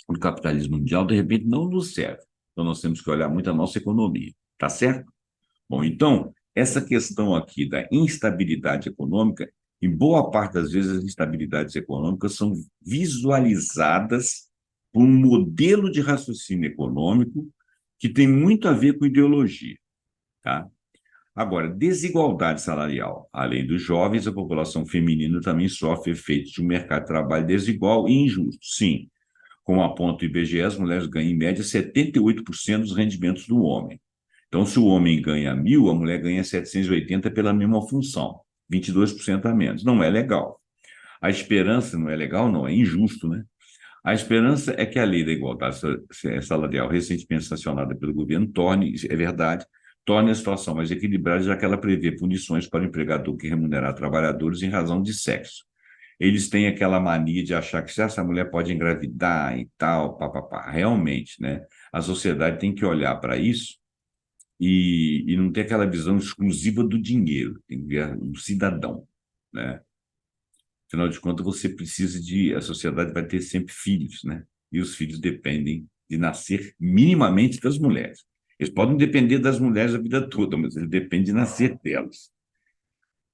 do capitalismo mundial, de repente, não nos serve. Então, nós temos que olhar muito a nossa economia, tá certo? Bom, então, essa questão aqui da instabilidade econômica, em boa parte das vezes as instabilidades econômicas são visualizadas por um modelo de raciocínio econômico que tem muito a ver com ideologia, tá? Agora, desigualdade salarial. Além dos jovens, a população feminina também sofre efeitos de um mercado de trabalho desigual e injusto. Sim, como aponta o IBGE, as mulheres ganham em média 78% dos rendimentos do homem. Então, se o homem ganha 1.000, a mulher ganha 780 pela mesma função, 22% a menos. Não é legal. A esperança não é legal, não, é injusto, né? A esperança é que a lei da igualdade salarial, recentemente sancionada pelo governo, é verdade, torne a situação mais equilibrada, já que ela prevê punições para o empregador que remunerar trabalhadores em razão de sexo. Eles têm aquela mania de achar que se essa mulher pode engravidar e tal, papapá. Realmente, né? A sociedade tem que olhar para isso e não ter aquela visão exclusiva do dinheiro, tem que ver um cidadão, né? Afinal de contas, a sociedade vai ter sempre filhos, né? E os filhos dependem de nascer minimamente das mulheres. Eles podem depender das mulheres a vida toda, mas eles dependem de nascer delas.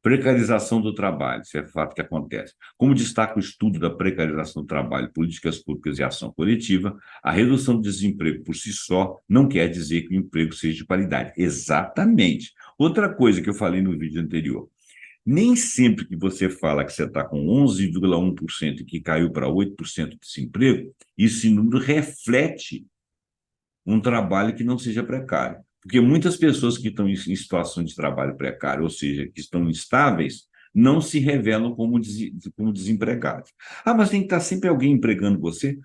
Precarização do trabalho, isso é fato que acontece. Como destaca o estudo da precarização do trabalho, políticas públicas e ação coletiva, a redução do desemprego por si só não quer dizer que o emprego seja de qualidade. Exatamente. Outra coisa que eu falei no vídeo anterior, nem sempre que você fala que você está com 11,1% e que caiu para 8% de desemprego, esse número reflete um trabalho que não seja precário. Porque muitas pessoas que estão em situação de trabalho precário, ou seja, que estão instáveis, não se revelam como desempregados. Ah, mas tem que estar sempre alguém empregando você?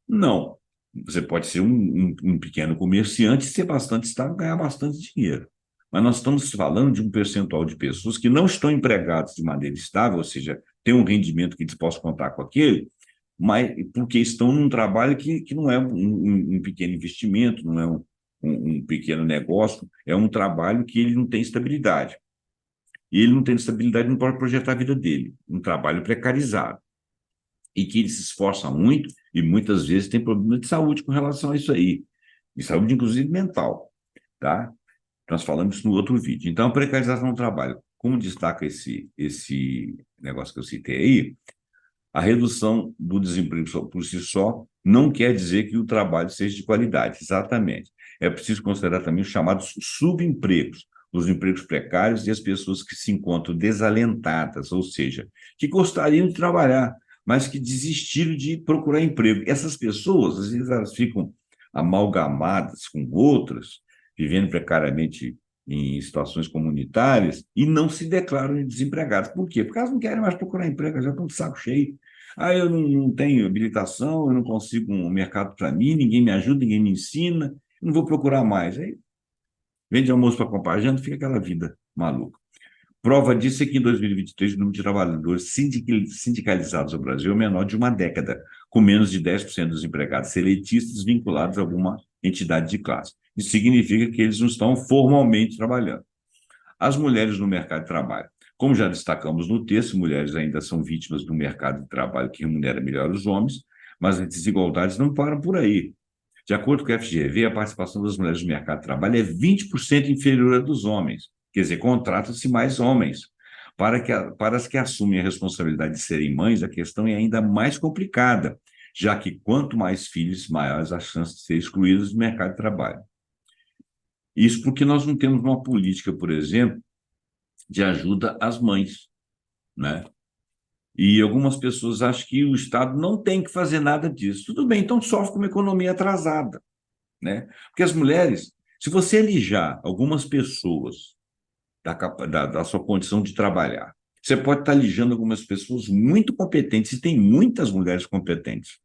Não. Você pode ser um pequeno comerciante, ser bastante estável, ganhar bastante dinheiro. Mas nós estamos falando de um percentual de pessoas que não estão empregadas de maneira estável, ou seja, tem um rendimento que eles possam contar com aquele, mas porque estão num trabalho que não é um pequeno investimento, não é um pequeno negócio, é um trabalho que ele não tem estabilidade. E ele não tem estabilidade, não pode projetar a vida dele. Um trabalho precarizado. E que ele se esforça muito e muitas vezes tem problema de saúde com relação a isso aí. De saúde, inclusive, mental. Tá? Nós falamos isso no outro vídeo. Então, a precarização do trabalho. Como destaca esse negócio que eu citei aí, a redução do desemprego por si só não quer dizer que o trabalho seja de qualidade, exatamente. É preciso considerar também os chamados subempregos, os empregos precários e as pessoas que se encontram desalentadas, ou seja, que gostariam de trabalhar, mas que desistiram de procurar emprego. Essas pessoas, às vezes, elas ficam amalgamadas com outras, vivendo precariamente em situações comunitárias e não se declaram desempregados. Por quê? Porque elas não querem mais procurar emprego, elas já estão de saco cheio. Ah, eu não tenho habilitação, eu não consigo um mercado para mim, ninguém me ajuda, ninguém me ensina, eu não vou procurar mais. Aí vende almoço para comprar janta, fica aquela vida maluca. Prova disso é que em 2023 o número de trabalhadores sindicalizados no Brasil é menor de uma década, com menos de 10% dos empregados seletistas vinculados a alguma entidade de classe. Isso significa que eles não estão formalmente trabalhando. As mulheres no mercado de trabalho. Como já destacamos no texto, mulheres ainda são vítimas do mercado de trabalho que remunera melhor os homens, mas as desigualdades não param por aí. De acordo com o FGV, a participação das mulheres no mercado de trabalho é 20% inferior à dos homens. Quer dizer, contratam-se mais homens. Para as que assumem a responsabilidade de serem mães, a questão é ainda mais complicada, já que quanto mais filhos, maiores as chances de serem excluídos do mercado de trabalho. Isso porque nós não temos uma política, por exemplo, de ajuda às mães, né? E algumas pessoas acham que o Estado não tem que fazer nada disso. Tudo bem, então sofre com uma economia atrasada, né? Porque as mulheres, se você alijar algumas pessoas da sua condição de trabalhar, você pode estar alijando algumas pessoas muito competentes, e tem muitas mulheres competentes,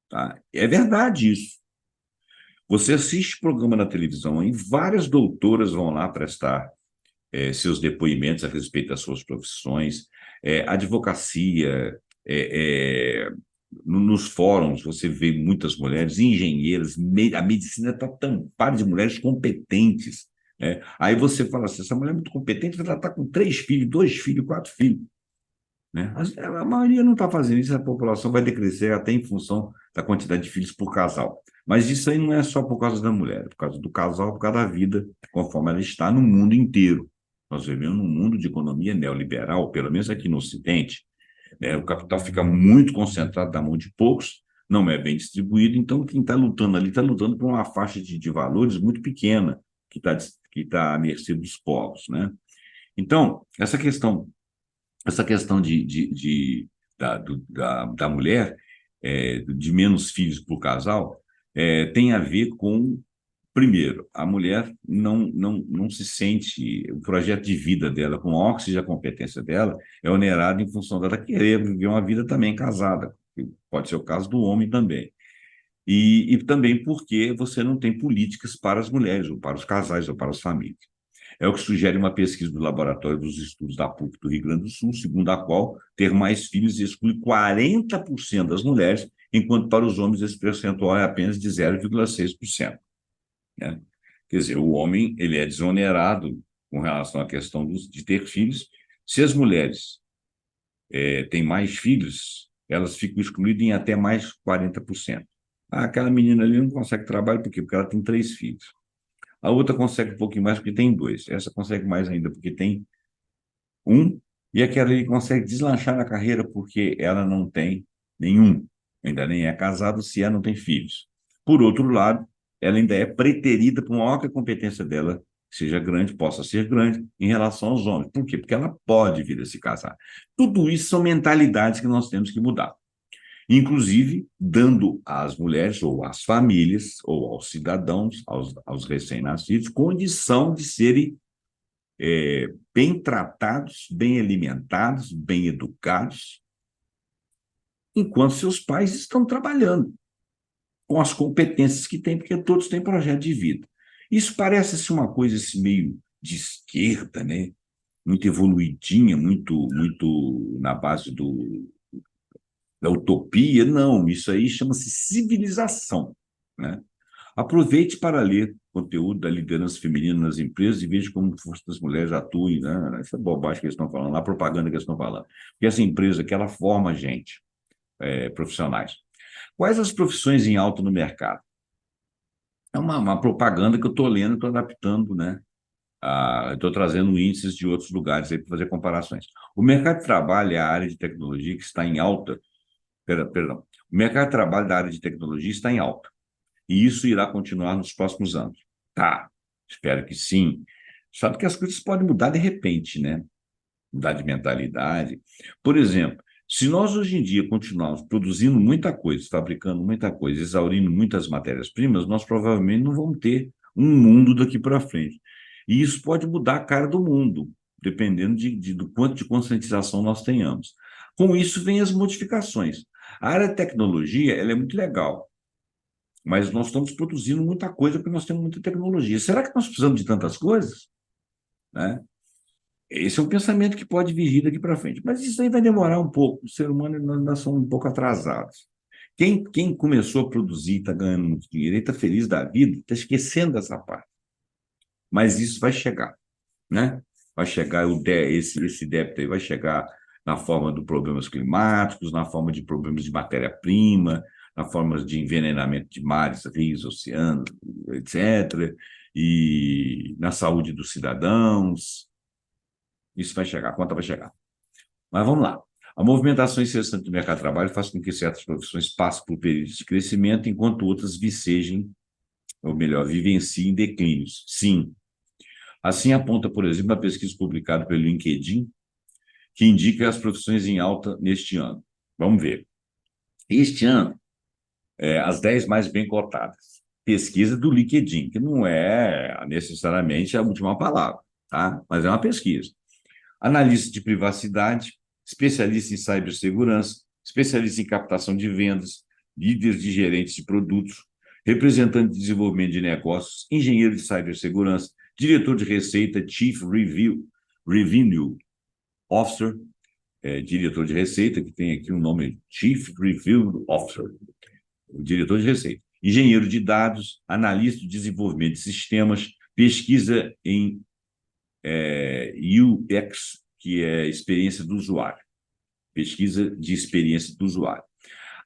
tá? É verdade isso. Você assiste programa na televisão e várias doutoras vão lá prestar seus depoimentos a respeito das suas profissões, advocacia, nos fóruns você vê muitas mulheres, engenheiras, a medicina está tampada de mulheres competentes. Né? Aí você fala assim, essa mulher é muito competente, ela está com 3 filhos, 2 filhos, 4 filhos. Né? A maioria não está fazendo isso, a população vai decrescer até em função da quantidade de filhos por casal. Mas isso aí não é só por causa da mulher, é por causa do casal, é por causa da vida, conforme ela está no mundo inteiro. Nós vivemos num mundo de economia neoliberal, pelo menos aqui no Ocidente, né? O capital fica muito concentrado na mão de poucos, não é bem distribuído, então quem está lutando ali está lutando por uma faixa de valores muito pequena, que tá à mercê dos povos. Né? Então, essa questão da mulher, de menos filhos por casal, tem a ver com, primeiro, a mulher não se sente, o projeto de vida dela, com a óxido a competência dela, é onerado em função dela querer viver uma vida também casada, que pode ser o caso do homem também. E também porque você não tem políticas para as mulheres, ou para os casais, ou para as famílias. É o que sugere uma pesquisa do Laboratório dos Estudos da PUC do Rio Grande do Sul, segundo a qual ter mais filhos exclui 40% das mulheres, enquanto para os homens esse percentual é apenas de 0,6%. Né? Quer dizer, o homem ele é desonerado com relação à questão de ter filhos. Se as mulheres têm mais filhos, elas ficam excluídas em até mais 40%. Aquela menina ali não consegue trabalho, por quê? Porque ela tem 3 filhos. A outra consegue um pouquinho mais porque tem 2. Essa consegue mais ainda porque tem um. E aquela ali consegue deslanchar na carreira porque ela não tem nenhum. Ainda nem é casada se ela não tem filhos. Por outro lado, ela ainda é preterida por maior que a competência dela seja grande, possa ser grande, em relação aos homens. Por quê? Porque ela pode vir a se casar. Tudo isso são mentalidades que nós temos que mudar. Inclusive dando às mulheres ou às famílias ou aos cidadãos, aos recém-nascidos, condição de serem bem tratados, bem alimentados, bem educados, enquanto seus pais estão trabalhando com as competências que têm, porque todos têm projeto de vida. Isso parece ser uma coisa assim, meio de esquerda, né? Muito evoluidinha, muito na base da utopia. Não, isso aí chama-se civilização. Né? Aproveite para ler conteúdo da liderança feminina nas empresas e veja como força das mulheres atuem. Né? Essa bobagem que eles estão falando, a propaganda que eles estão falando. Porque essa empresa que ela forma gente, profissionais. Quais as profissões em alta no mercado? É uma propaganda que eu estou lendo, estou adaptando, né? Estou trazendo índices de outros lugares aí para fazer comparações. O mercado de trabalho é a área de tecnologia que está em alta. Perdão. O mercado de trabalho da área de tecnologia está em alta. E isso irá continuar nos próximos anos. Tá, espero que sim. Sabe que as coisas podem mudar de repente, né? Mudar de mentalidade. Por exemplo, se nós hoje em dia continuarmos produzindo muita coisa, fabricando muita coisa, exaurindo muitas matérias-primas, nós provavelmente não vamos ter um mundo daqui para frente. E isso pode mudar a cara do mundo, dependendo do quanto de conscientização nós tenhamos. Com isso, vem as modificações. A área de tecnologia ela é muito legal, mas nós estamos produzindo muita coisa porque nós temos muita tecnologia. Será que nós precisamos de tantas coisas? Né? Esse é um pensamento que pode vir daqui para frente, mas isso aí vai demorar um pouco. O ser humano, nós somos um pouco atrasados. Quem começou a produzir, está ganhando muito dinheiro, está feliz da vida, está esquecendo dessa parte. Mas isso vai chegar, né? Vai chegar, esse débito aí vai chegar na forma de problemas climáticos, na forma de problemas de matéria-prima, na forma de envenenamento de mares, rios, oceanos, etc., e na saúde dos cidadãos. Isso vai chegar, a conta vai chegar. Mas vamos lá. A movimentação incessante do mercado de trabalho faz com que certas profissões passem por períodos de crescimento, enquanto outras vicejem, ou melhor, vivenciem declínios. Sim. Assim aponta, por exemplo, a pesquisa publicada pelo LinkedIn, que indica as profissões em alta neste ano. Vamos ver. Este ano, as 10 mais bem cotadas. Pesquisa do LinkedIn, que não é necessariamente a última palavra, tá? Mas é uma pesquisa. Analista de privacidade, especialista em cibersegurança, especialista em captação de vendas, líderes de gerentes de produtos, representante de desenvolvimento de negócios, engenheiro de cibersegurança, diretor de receita, Chief Revenue Officer, diretor de receita, que tem aqui o nome Chief Revenue Officer, o diretor de receita, engenheiro de dados, analista de desenvolvimento de sistemas, pesquisa em UX, que é experiência do usuário, pesquisa de experiência do usuário.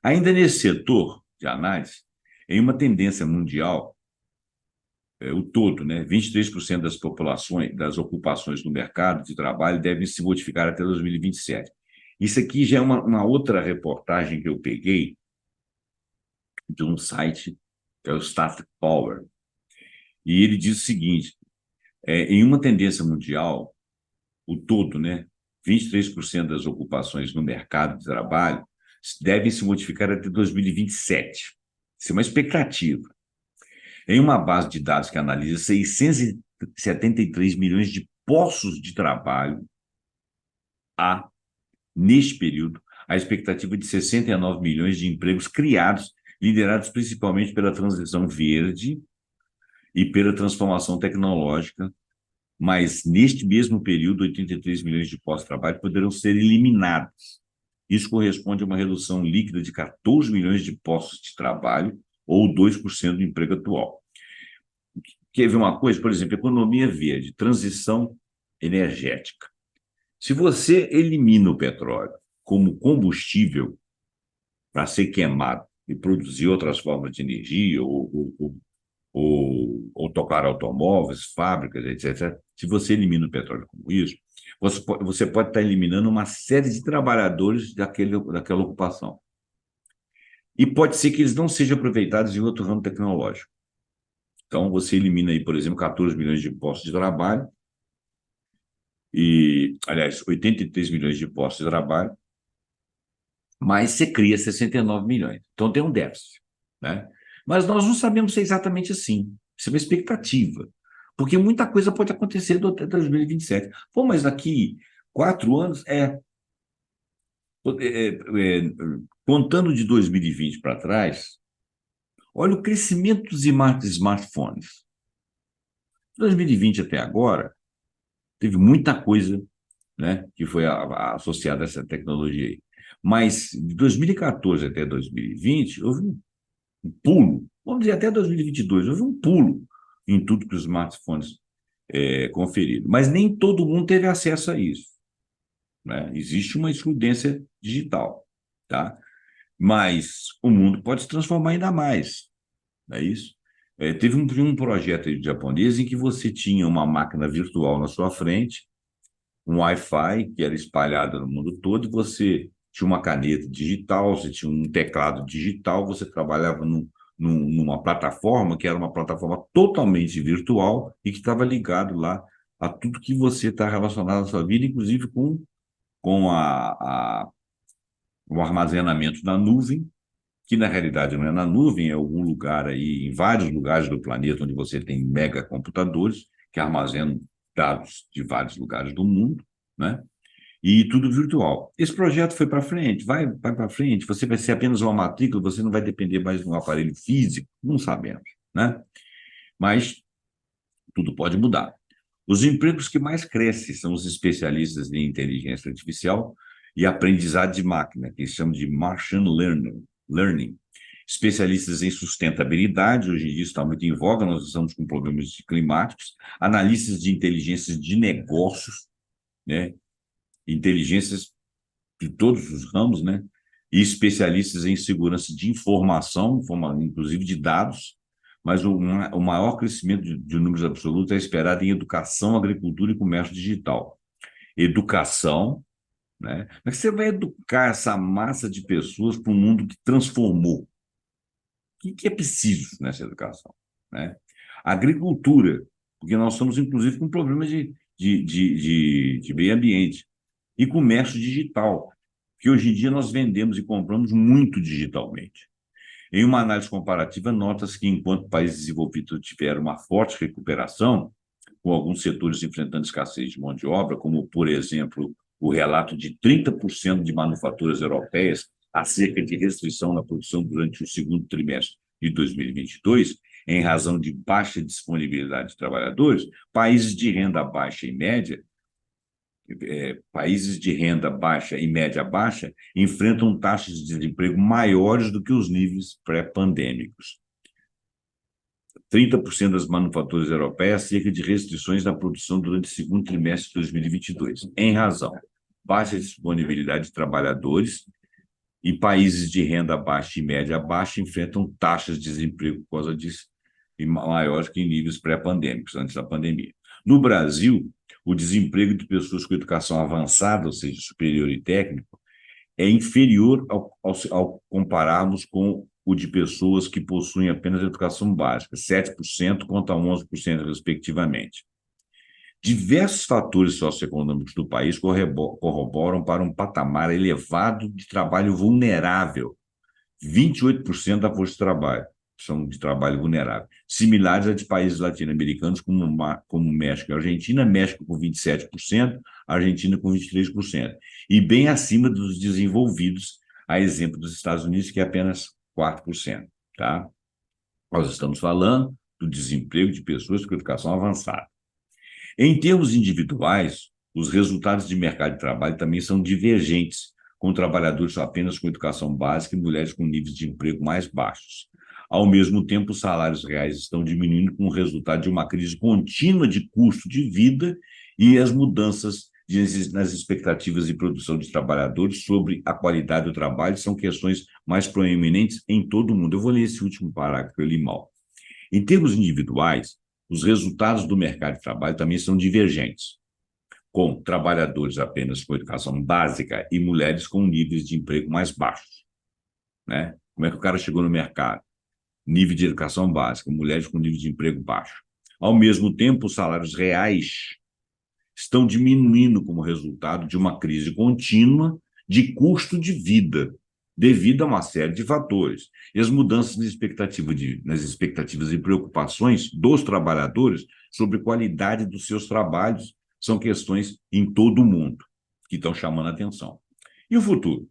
Ainda nesse setor de análise, em uma tendência mundial, o todo, né, 23% das populações, das ocupações no mercado de trabalho devem se modificar até 2027. Isso aqui já é uma outra reportagem que eu peguei de um site, que é o Static Power, e ele diz o seguinte, em uma tendência mundial, o todo, né, 23% das ocupações no mercado de trabalho devem se modificar até 2027. Isso é uma expectativa. Em uma base de dados que analisa 673 milhões de postos de trabalho, há, neste período, a expectativa de 69 milhões de empregos criados, liderados principalmente pela transição verde e pela transformação tecnológica, mas neste mesmo período, 83 milhões de postos de trabalho poderão ser eliminados. Isso corresponde a uma redução líquida de 14 milhões de postos de trabalho, ou 2% do emprego atual. Quer ver uma coisa? Por exemplo, economia verde, transição energética. Se você elimina o petróleo como combustível para ser queimado e produzir outras formas de energia, ou tocar automóveis, fábricas, etc. Se você elimina o petróleo como isso, você pode estar eliminando uma série de trabalhadores daquela ocupação. E pode ser que eles não sejam aproveitados em outro ramo tecnológico. Então, você elimina aí, por exemplo, 14 milhões de postos de trabalho, aliás, 83 milhões de postos de trabalho, mas você cria 69 milhões. Então, tem um déficit, né? Mas nós não sabemos se é exatamente assim. Isso é uma expectativa, porque muita coisa pode acontecer até 2027. Pô, mas daqui 4 anos, contando de 2020 para trás, olha o crescimento dos smartphones. De 2020 até agora, teve muita coisa, né, que foi associada a essa tecnologia aí. Mas de 2014 até 2020, houve um pulo, vamos dizer até 2022, houve um pulo em tudo que os smartphones conferiram. Mas nem todo mundo teve acesso a isso, né? Existe uma excludência digital, tá? Mas o mundo pode se transformar ainda mais, não é isso? Teve um projeto japonês em que você tinha uma máquina virtual na sua frente, um Wi-Fi que era espalhado no mundo todo, e você tinha uma caneta digital, você tinha um teclado digital, você trabalhava numa plataforma que era uma plataforma totalmente virtual e que estava ligado lá a tudo que você está relacionado à sua vida, inclusive com o armazenamento na nuvem, que na realidade não é na nuvem, é algum lugar aí, em vários lugares do planeta onde você tem megacomputadores que armazenam dados de vários lugares do mundo, né? E tudo virtual. Esse projeto foi para frente, vai para frente, você vai ser apenas uma matrícula, você não vai depender mais de um aparelho físico, não sabemos, né? Mas tudo pode mudar. Os empregos que mais crescem são os especialistas em inteligência artificial e aprendizado de máquina, que eles chamam de machine learning. Especialistas em sustentabilidade, hoje em dia está muito em voga, nós estamos com problemas climáticos, analistas de inteligência de negócios, né? Inteligências de todos os ramos, né? e especialistas em segurança de informação, inclusive de dados, mas o maior crescimento de números absolutos é esperado em educação, agricultura e comércio digital. Educação, né? Mas você vai educar essa massa de pessoas para um mundo que transformou. O que é preciso nessa educação? Né? Agricultura, porque nós estamos, inclusive, com problemas de meio ambiente. E comércio digital, que hoje em dia nós vendemos e compramos muito digitalmente. Em uma análise comparativa, nota-se que, enquanto países desenvolvidos tiveram uma forte recuperação, com alguns setores enfrentando escassez de mão de obra, como, por exemplo, o relato de 30% de manufaturas europeias acerca de restrição na produção durante o segundo trimestre de 2022, em razão de baixa disponibilidade de trabalhadores, países de renda baixa e média países de renda baixa e média baixa enfrentam taxas de desemprego maiores do que os níveis pré-pandêmicos. 30% das manufaturas europeias cerca de restrições na produção durante o segundo trimestre de 2022, em razão baixa disponibilidade de trabalhadores, e países de renda baixa e média baixa enfrentam taxas de desemprego por causa disso maiores que em níveis pré-pandêmicos, antes da pandemia. No Brasil, o desemprego de pessoas com educação avançada, ou seja, superior e técnico, é inferior ao compararmos com o de pessoas que possuem apenas educação básica, 7% contra 11%, respectivamente. Diversos fatores socioeconômicos do país corroboram para um patamar elevado de trabalho vulnerável. 28% da força de trabalho são de trabalho vulnerável, similares a de países latino-americanos como México e Argentina, México com 27%, Argentina com 23%, e bem acima dos desenvolvidos, a exemplo dos Estados Unidos, que é apenas 4%. Tá? Nós estamos falando do desemprego de pessoas com educação avançada. Em termos individuais, os resultados de mercado de trabalho também são divergentes, com trabalhadores apenas com educação básica e mulheres com níveis de emprego mais baixos. Ao mesmo tempo, os salários reais estão diminuindo como resultado de uma crise contínua de custo de vida e as mudanças nas expectativas de produção de trabalhadores sobre a qualidade do trabalho são questões mais proeminentes em todo o mundo. Eu vou ler esse último parágrafo que eu li mal. Em termos individuais, os resultados do mercado de trabalho também são divergentes, com trabalhadores apenas com educação básica e mulheres com níveis de emprego mais baixos. Né? Como é que o cara chegou no mercado? Nível de educação básica, mulheres com nível de emprego baixo. Ao mesmo tempo, os salários reais estão diminuindo como resultado de uma crise contínua de custo de vida, devido a uma série de fatores. E as mudanças nas expectativas e preocupações dos trabalhadores sobre a qualidade dos seus trabalhos são questões em todo o mundo que estão chamando a atenção. E o futuro?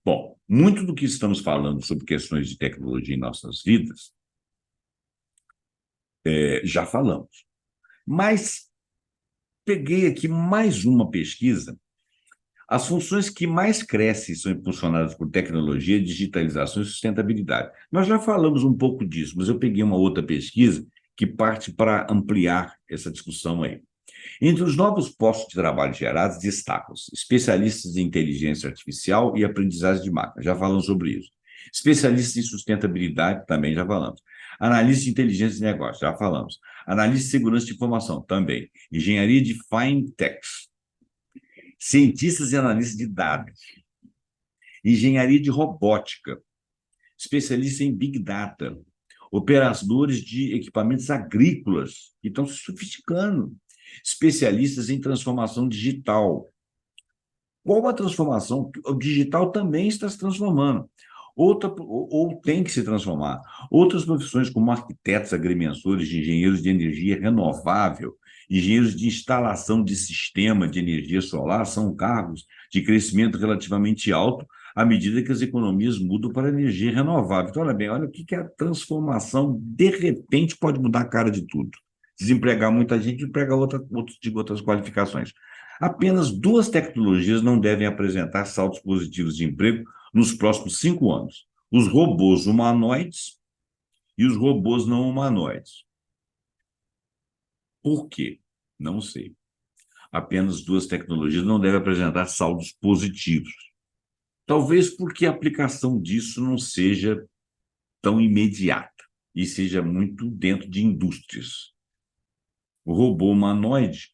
Bom, muito do que estamos falando sobre questões de tecnologia em nossas vidas, já falamos. Mas peguei aqui mais uma pesquisa. As funções que mais crescem são impulsionadas por tecnologia, digitalização e sustentabilidade. Nós já falamos um pouco disso, mas eu peguei uma outra pesquisa que parte para ampliar essa discussão aí. Entre os novos postos de trabalho gerados, destacam-se especialistas em inteligência artificial e aprendizagem de máquina, já falamos sobre isso. Especialistas em sustentabilidade, também já falamos. Analista de inteligência de negócio, já falamos. Analista de segurança de informação, também. Engenharia de fintechs, cientistas e analistas de dados, engenharia de robótica, especialistas em Big Data, operadores de equipamentos agrícolas, que estão se sofisticando, especialistas em transformação digital. Qual a transformação? O digital também está se transformando. Ou tem que se transformar. Outras profissões, como arquitetos, agrimensores, engenheiros de energia renovável, engenheiros de instalação de sistema de energia solar, são cargos de crescimento relativamente alto à medida que as economias mudam para a energia renovável. Então, olha bem, olha o que a transformação, de repente, pode mudar a cara de tudo. Desempregar muita gente e empregar outras qualificações. Apenas duas tecnologias não devem apresentar saltos positivos de emprego nos próximos 5 anos: os robôs humanoides e os robôs não humanoides. Por quê? Não sei. Apenas duas tecnologias não devem apresentar saldos positivos. Talvez porque a aplicação disso não seja tão imediata e seja muito dentro de indústrias. O robô humanoide,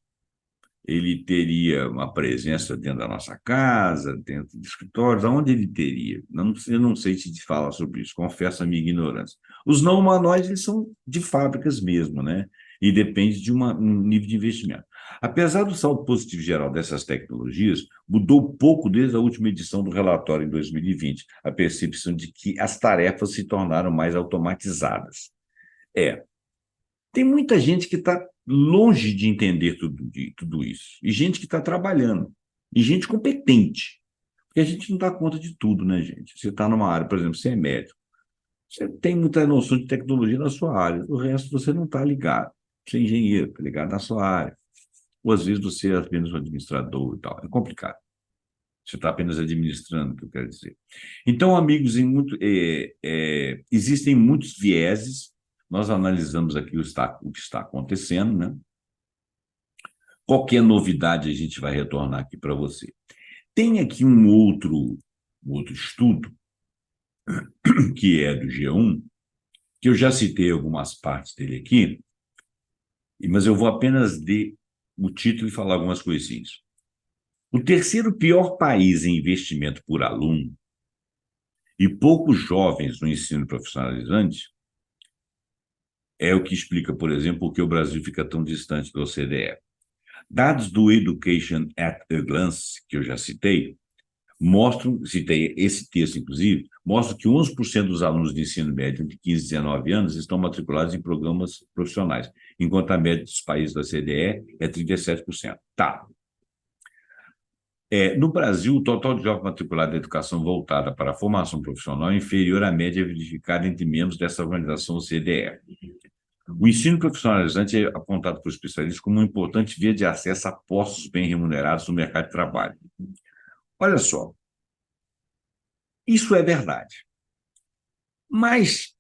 ele teria uma presença dentro da nossa casa, dentro de escritórios, aonde ele teria? Eu não sei te falar sobre isso, confesso a minha ignorância. Os não humanoides, eles são de fábricas mesmo, né? E depende de um nível de investimento. Apesar do saldo positivo geral dessas tecnologias, mudou pouco desde a última edição do relatório em 2020, a percepção de que as tarefas se tornaram mais automatizadas. É, tem muita gente que está longe de entender tudo isso, e gente que está trabalhando, e gente competente, porque a gente não dá conta de tudo, né, gente? Você está numa área, por exemplo, você é médico, você tem muita noção de tecnologia na sua área, o resto você não está ligado. Você é engenheiro, está ligado na sua área. Ou às vezes você é apenas um administrador e tal. É complicado. Você está apenas administrando, o que eu quero dizer. Então, amigos, existem muitos vieses. Nós analisamos aqui o que está acontecendo, né? Qualquer novidade a gente vai retornar aqui para você. Tem aqui um outro estudo, que é do G1, que eu já citei algumas partes dele aqui, mas eu vou apenas ler o título e falar algumas coisinhas. O terceiro pior país em investimento por aluno e poucos jovens no ensino profissionalizante é o que explica, por exemplo, por que o Brasil fica tão distante da OCDE. Dados do Education at a Glance, que eu já citei esse texto, inclusive, mostram que 11% dos alunos de ensino médio entre 15 e 19 anos estão matriculados em programas profissionais, enquanto a média dos países da CDE é 37%. Tá. No Brasil, o total de jovens matriculados em educação voltada para a formação profissional é inferior à média verificada entre membros dessa organização OCDE. O ensino profissionalizante é apontado por especialistas como uma importante via de acesso a postos bem remunerados no mercado de trabalho. Olha só, isso é verdade. Mas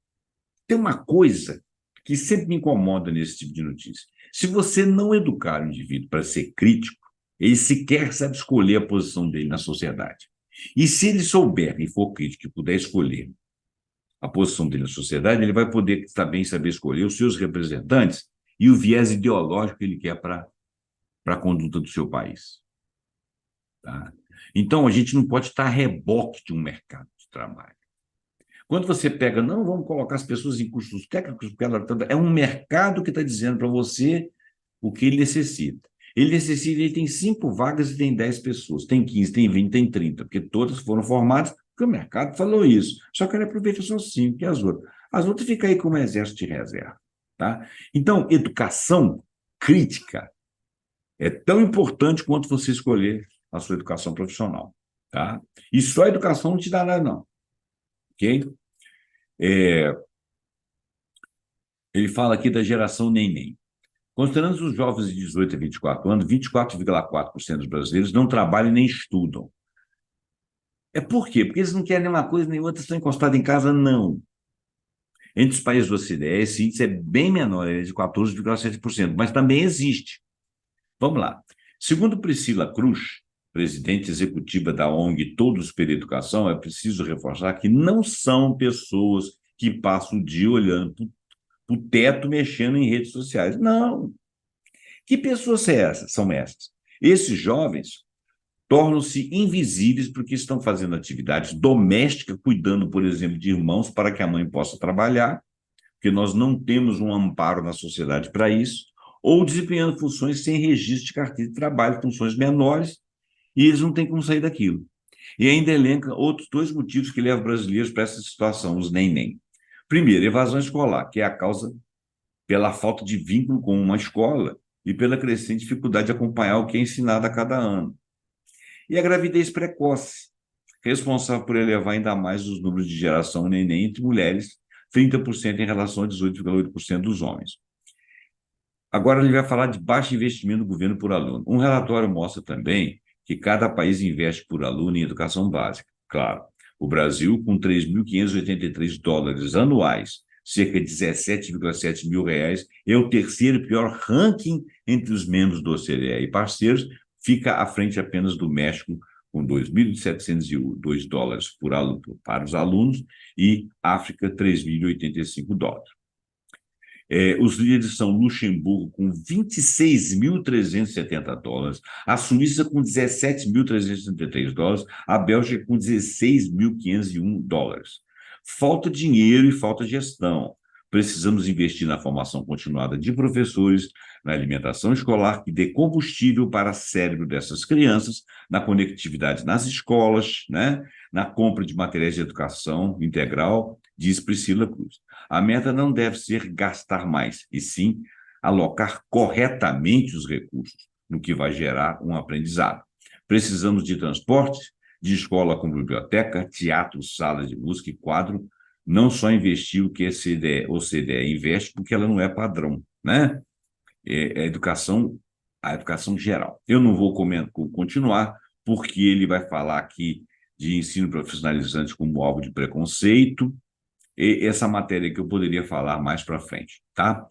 tem uma coisa que sempre me incomoda nesse tipo de notícia. Se você não educar o indivíduo para ser crítico, ele sequer sabe escolher a posição dele na sociedade. E se ele souber e for crítico e puder escolher a posição dele na sociedade, ele vai poder também saber escolher os seus representantes e o viés ideológico que ele quer para a conduta do seu país. Tá? Então, a gente não pode estar a reboque de um mercado de trabalho. Quando você pega, não, vamos colocar as pessoas em cursos técnicos, porque é um mercado que está dizendo para você o que ele necessita. Ele tem 5 vagas e tem 10 pessoas, tem 15, tem 20, tem 30, porque todas foram formadas, porque o mercado falou isso. Só que ele aproveita só 5 e as outras. As outras ficam aí como exército de reserva. Tá? Então, educação crítica é tão importante quanto você escolher a sua educação profissional. Tá? E só a educação não te dá nada, não. Ok? Ele fala aqui da geração neném. Considerando os jovens de 18 a 24 anos, 24,4% dos brasileiros não trabalham nem estudam. É por quê? Porque eles não querem nenhuma coisa nem outra, estão encostados em casa? Não. Entre os países do OCDE, esse índice é bem menor, ele é de 14,7%, mas também existe. Vamos lá. Segundo Priscila Cruz, presidente executiva da ONG Todos pela Educação, é preciso reforçar que não são pessoas que passam o dia olhando para o teto mexendo em redes sociais. Não. Que pessoas são essas? Esses jovens tornam-se invisíveis porque estão fazendo atividades domésticas, cuidando, por exemplo, de irmãos para que a mãe possa trabalhar, porque nós não temos um amparo na sociedade para isso, ou desempenhando funções sem registro de carteira de trabalho, funções menores, e eles não têm como sair daquilo. E ainda elenca outros 2 motivos que levam brasileiros para essa situação, os nem. Primeiro, evasão escolar, que é a causa pela falta de vínculo com uma escola e pela crescente dificuldade de acompanhar o que é ensinado a cada ano. E a gravidez precoce, responsável por elevar ainda mais os números de geração neném entre mulheres, 30% em relação a 18,8% dos homens. Agora ele vai falar de baixo investimento do governo por aluno. Um relatório mostra também que cada país investe por aluno em educação básica. Claro, o Brasil, com 3.583 dólares anuais, cerca de 17,7 mil reais, é o terceiro pior ranking entre os membros do OCDE e parceiros, fica à frente apenas do México, com $2.702 para os alunos, e África, $3.085. Os líderes são Luxemburgo com $26.370, a Suíça com $17.333, a Bélgica com $16.501. Falta dinheiro e falta gestão. Precisamos investir na formação continuada de professores, na alimentação escolar que dê combustível para o cérebro dessas crianças, na conectividade nas escolas, né? Na compra de materiais de educação integral, diz Priscila Cruz. A meta não deve ser gastar mais, e sim alocar corretamente os recursos, no que vai gerar um aprendizado. Precisamos de transporte, de escola com biblioteca, teatro, sala de música e quadro, não só investir o que a OCDE investe, porque ela não é padrão, né? A educação geral. Eu não vou continuar, porque ele vai falar aqui de ensino profissionalizante como alvo de preconceito, e essa matéria que eu poderia falar mais para frente, tá?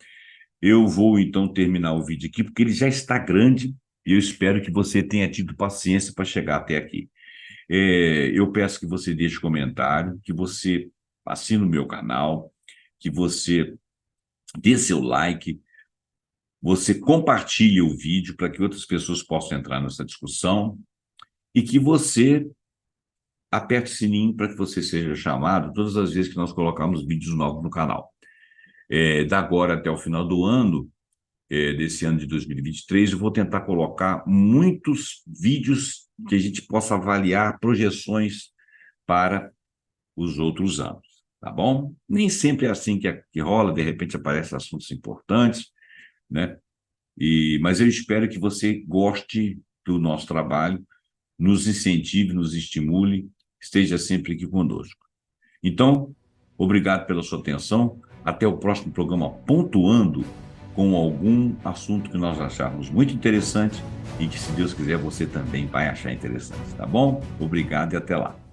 Eu vou, então, terminar o vídeo aqui, porque ele já está grande, e eu espero que você tenha tido paciência para chegar até aqui. Eu peço que você deixe comentário, que você assine o meu canal, que você dê seu like, você compartilhe o vídeo para que outras pessoas possam entrar nessa discussão e que você aperte o sininho para que você seja chamado todas as vezes que nós colocarmos vídeos novos no canal. Da agora até o final do ano, desse ano de 2023, eu vou tentar colocar muitos vídeos que a gente possa avaliar projeções para os outros anos, tá bom? Nem sempre é assim que rola, de repente aparecem assuntos importantes, né? Mas eu espero que você goste do nosso trabalho, nos incentive, nos estimule, esteja sempre aqui conosco. Então, obrigado pela sua atenção. Até o próximo programa Pontuando, com algum assunto que nós acharmos muito interessante e que, se Deus quiser, você também vai achar interessante, tá bom? Obrigado e até lá.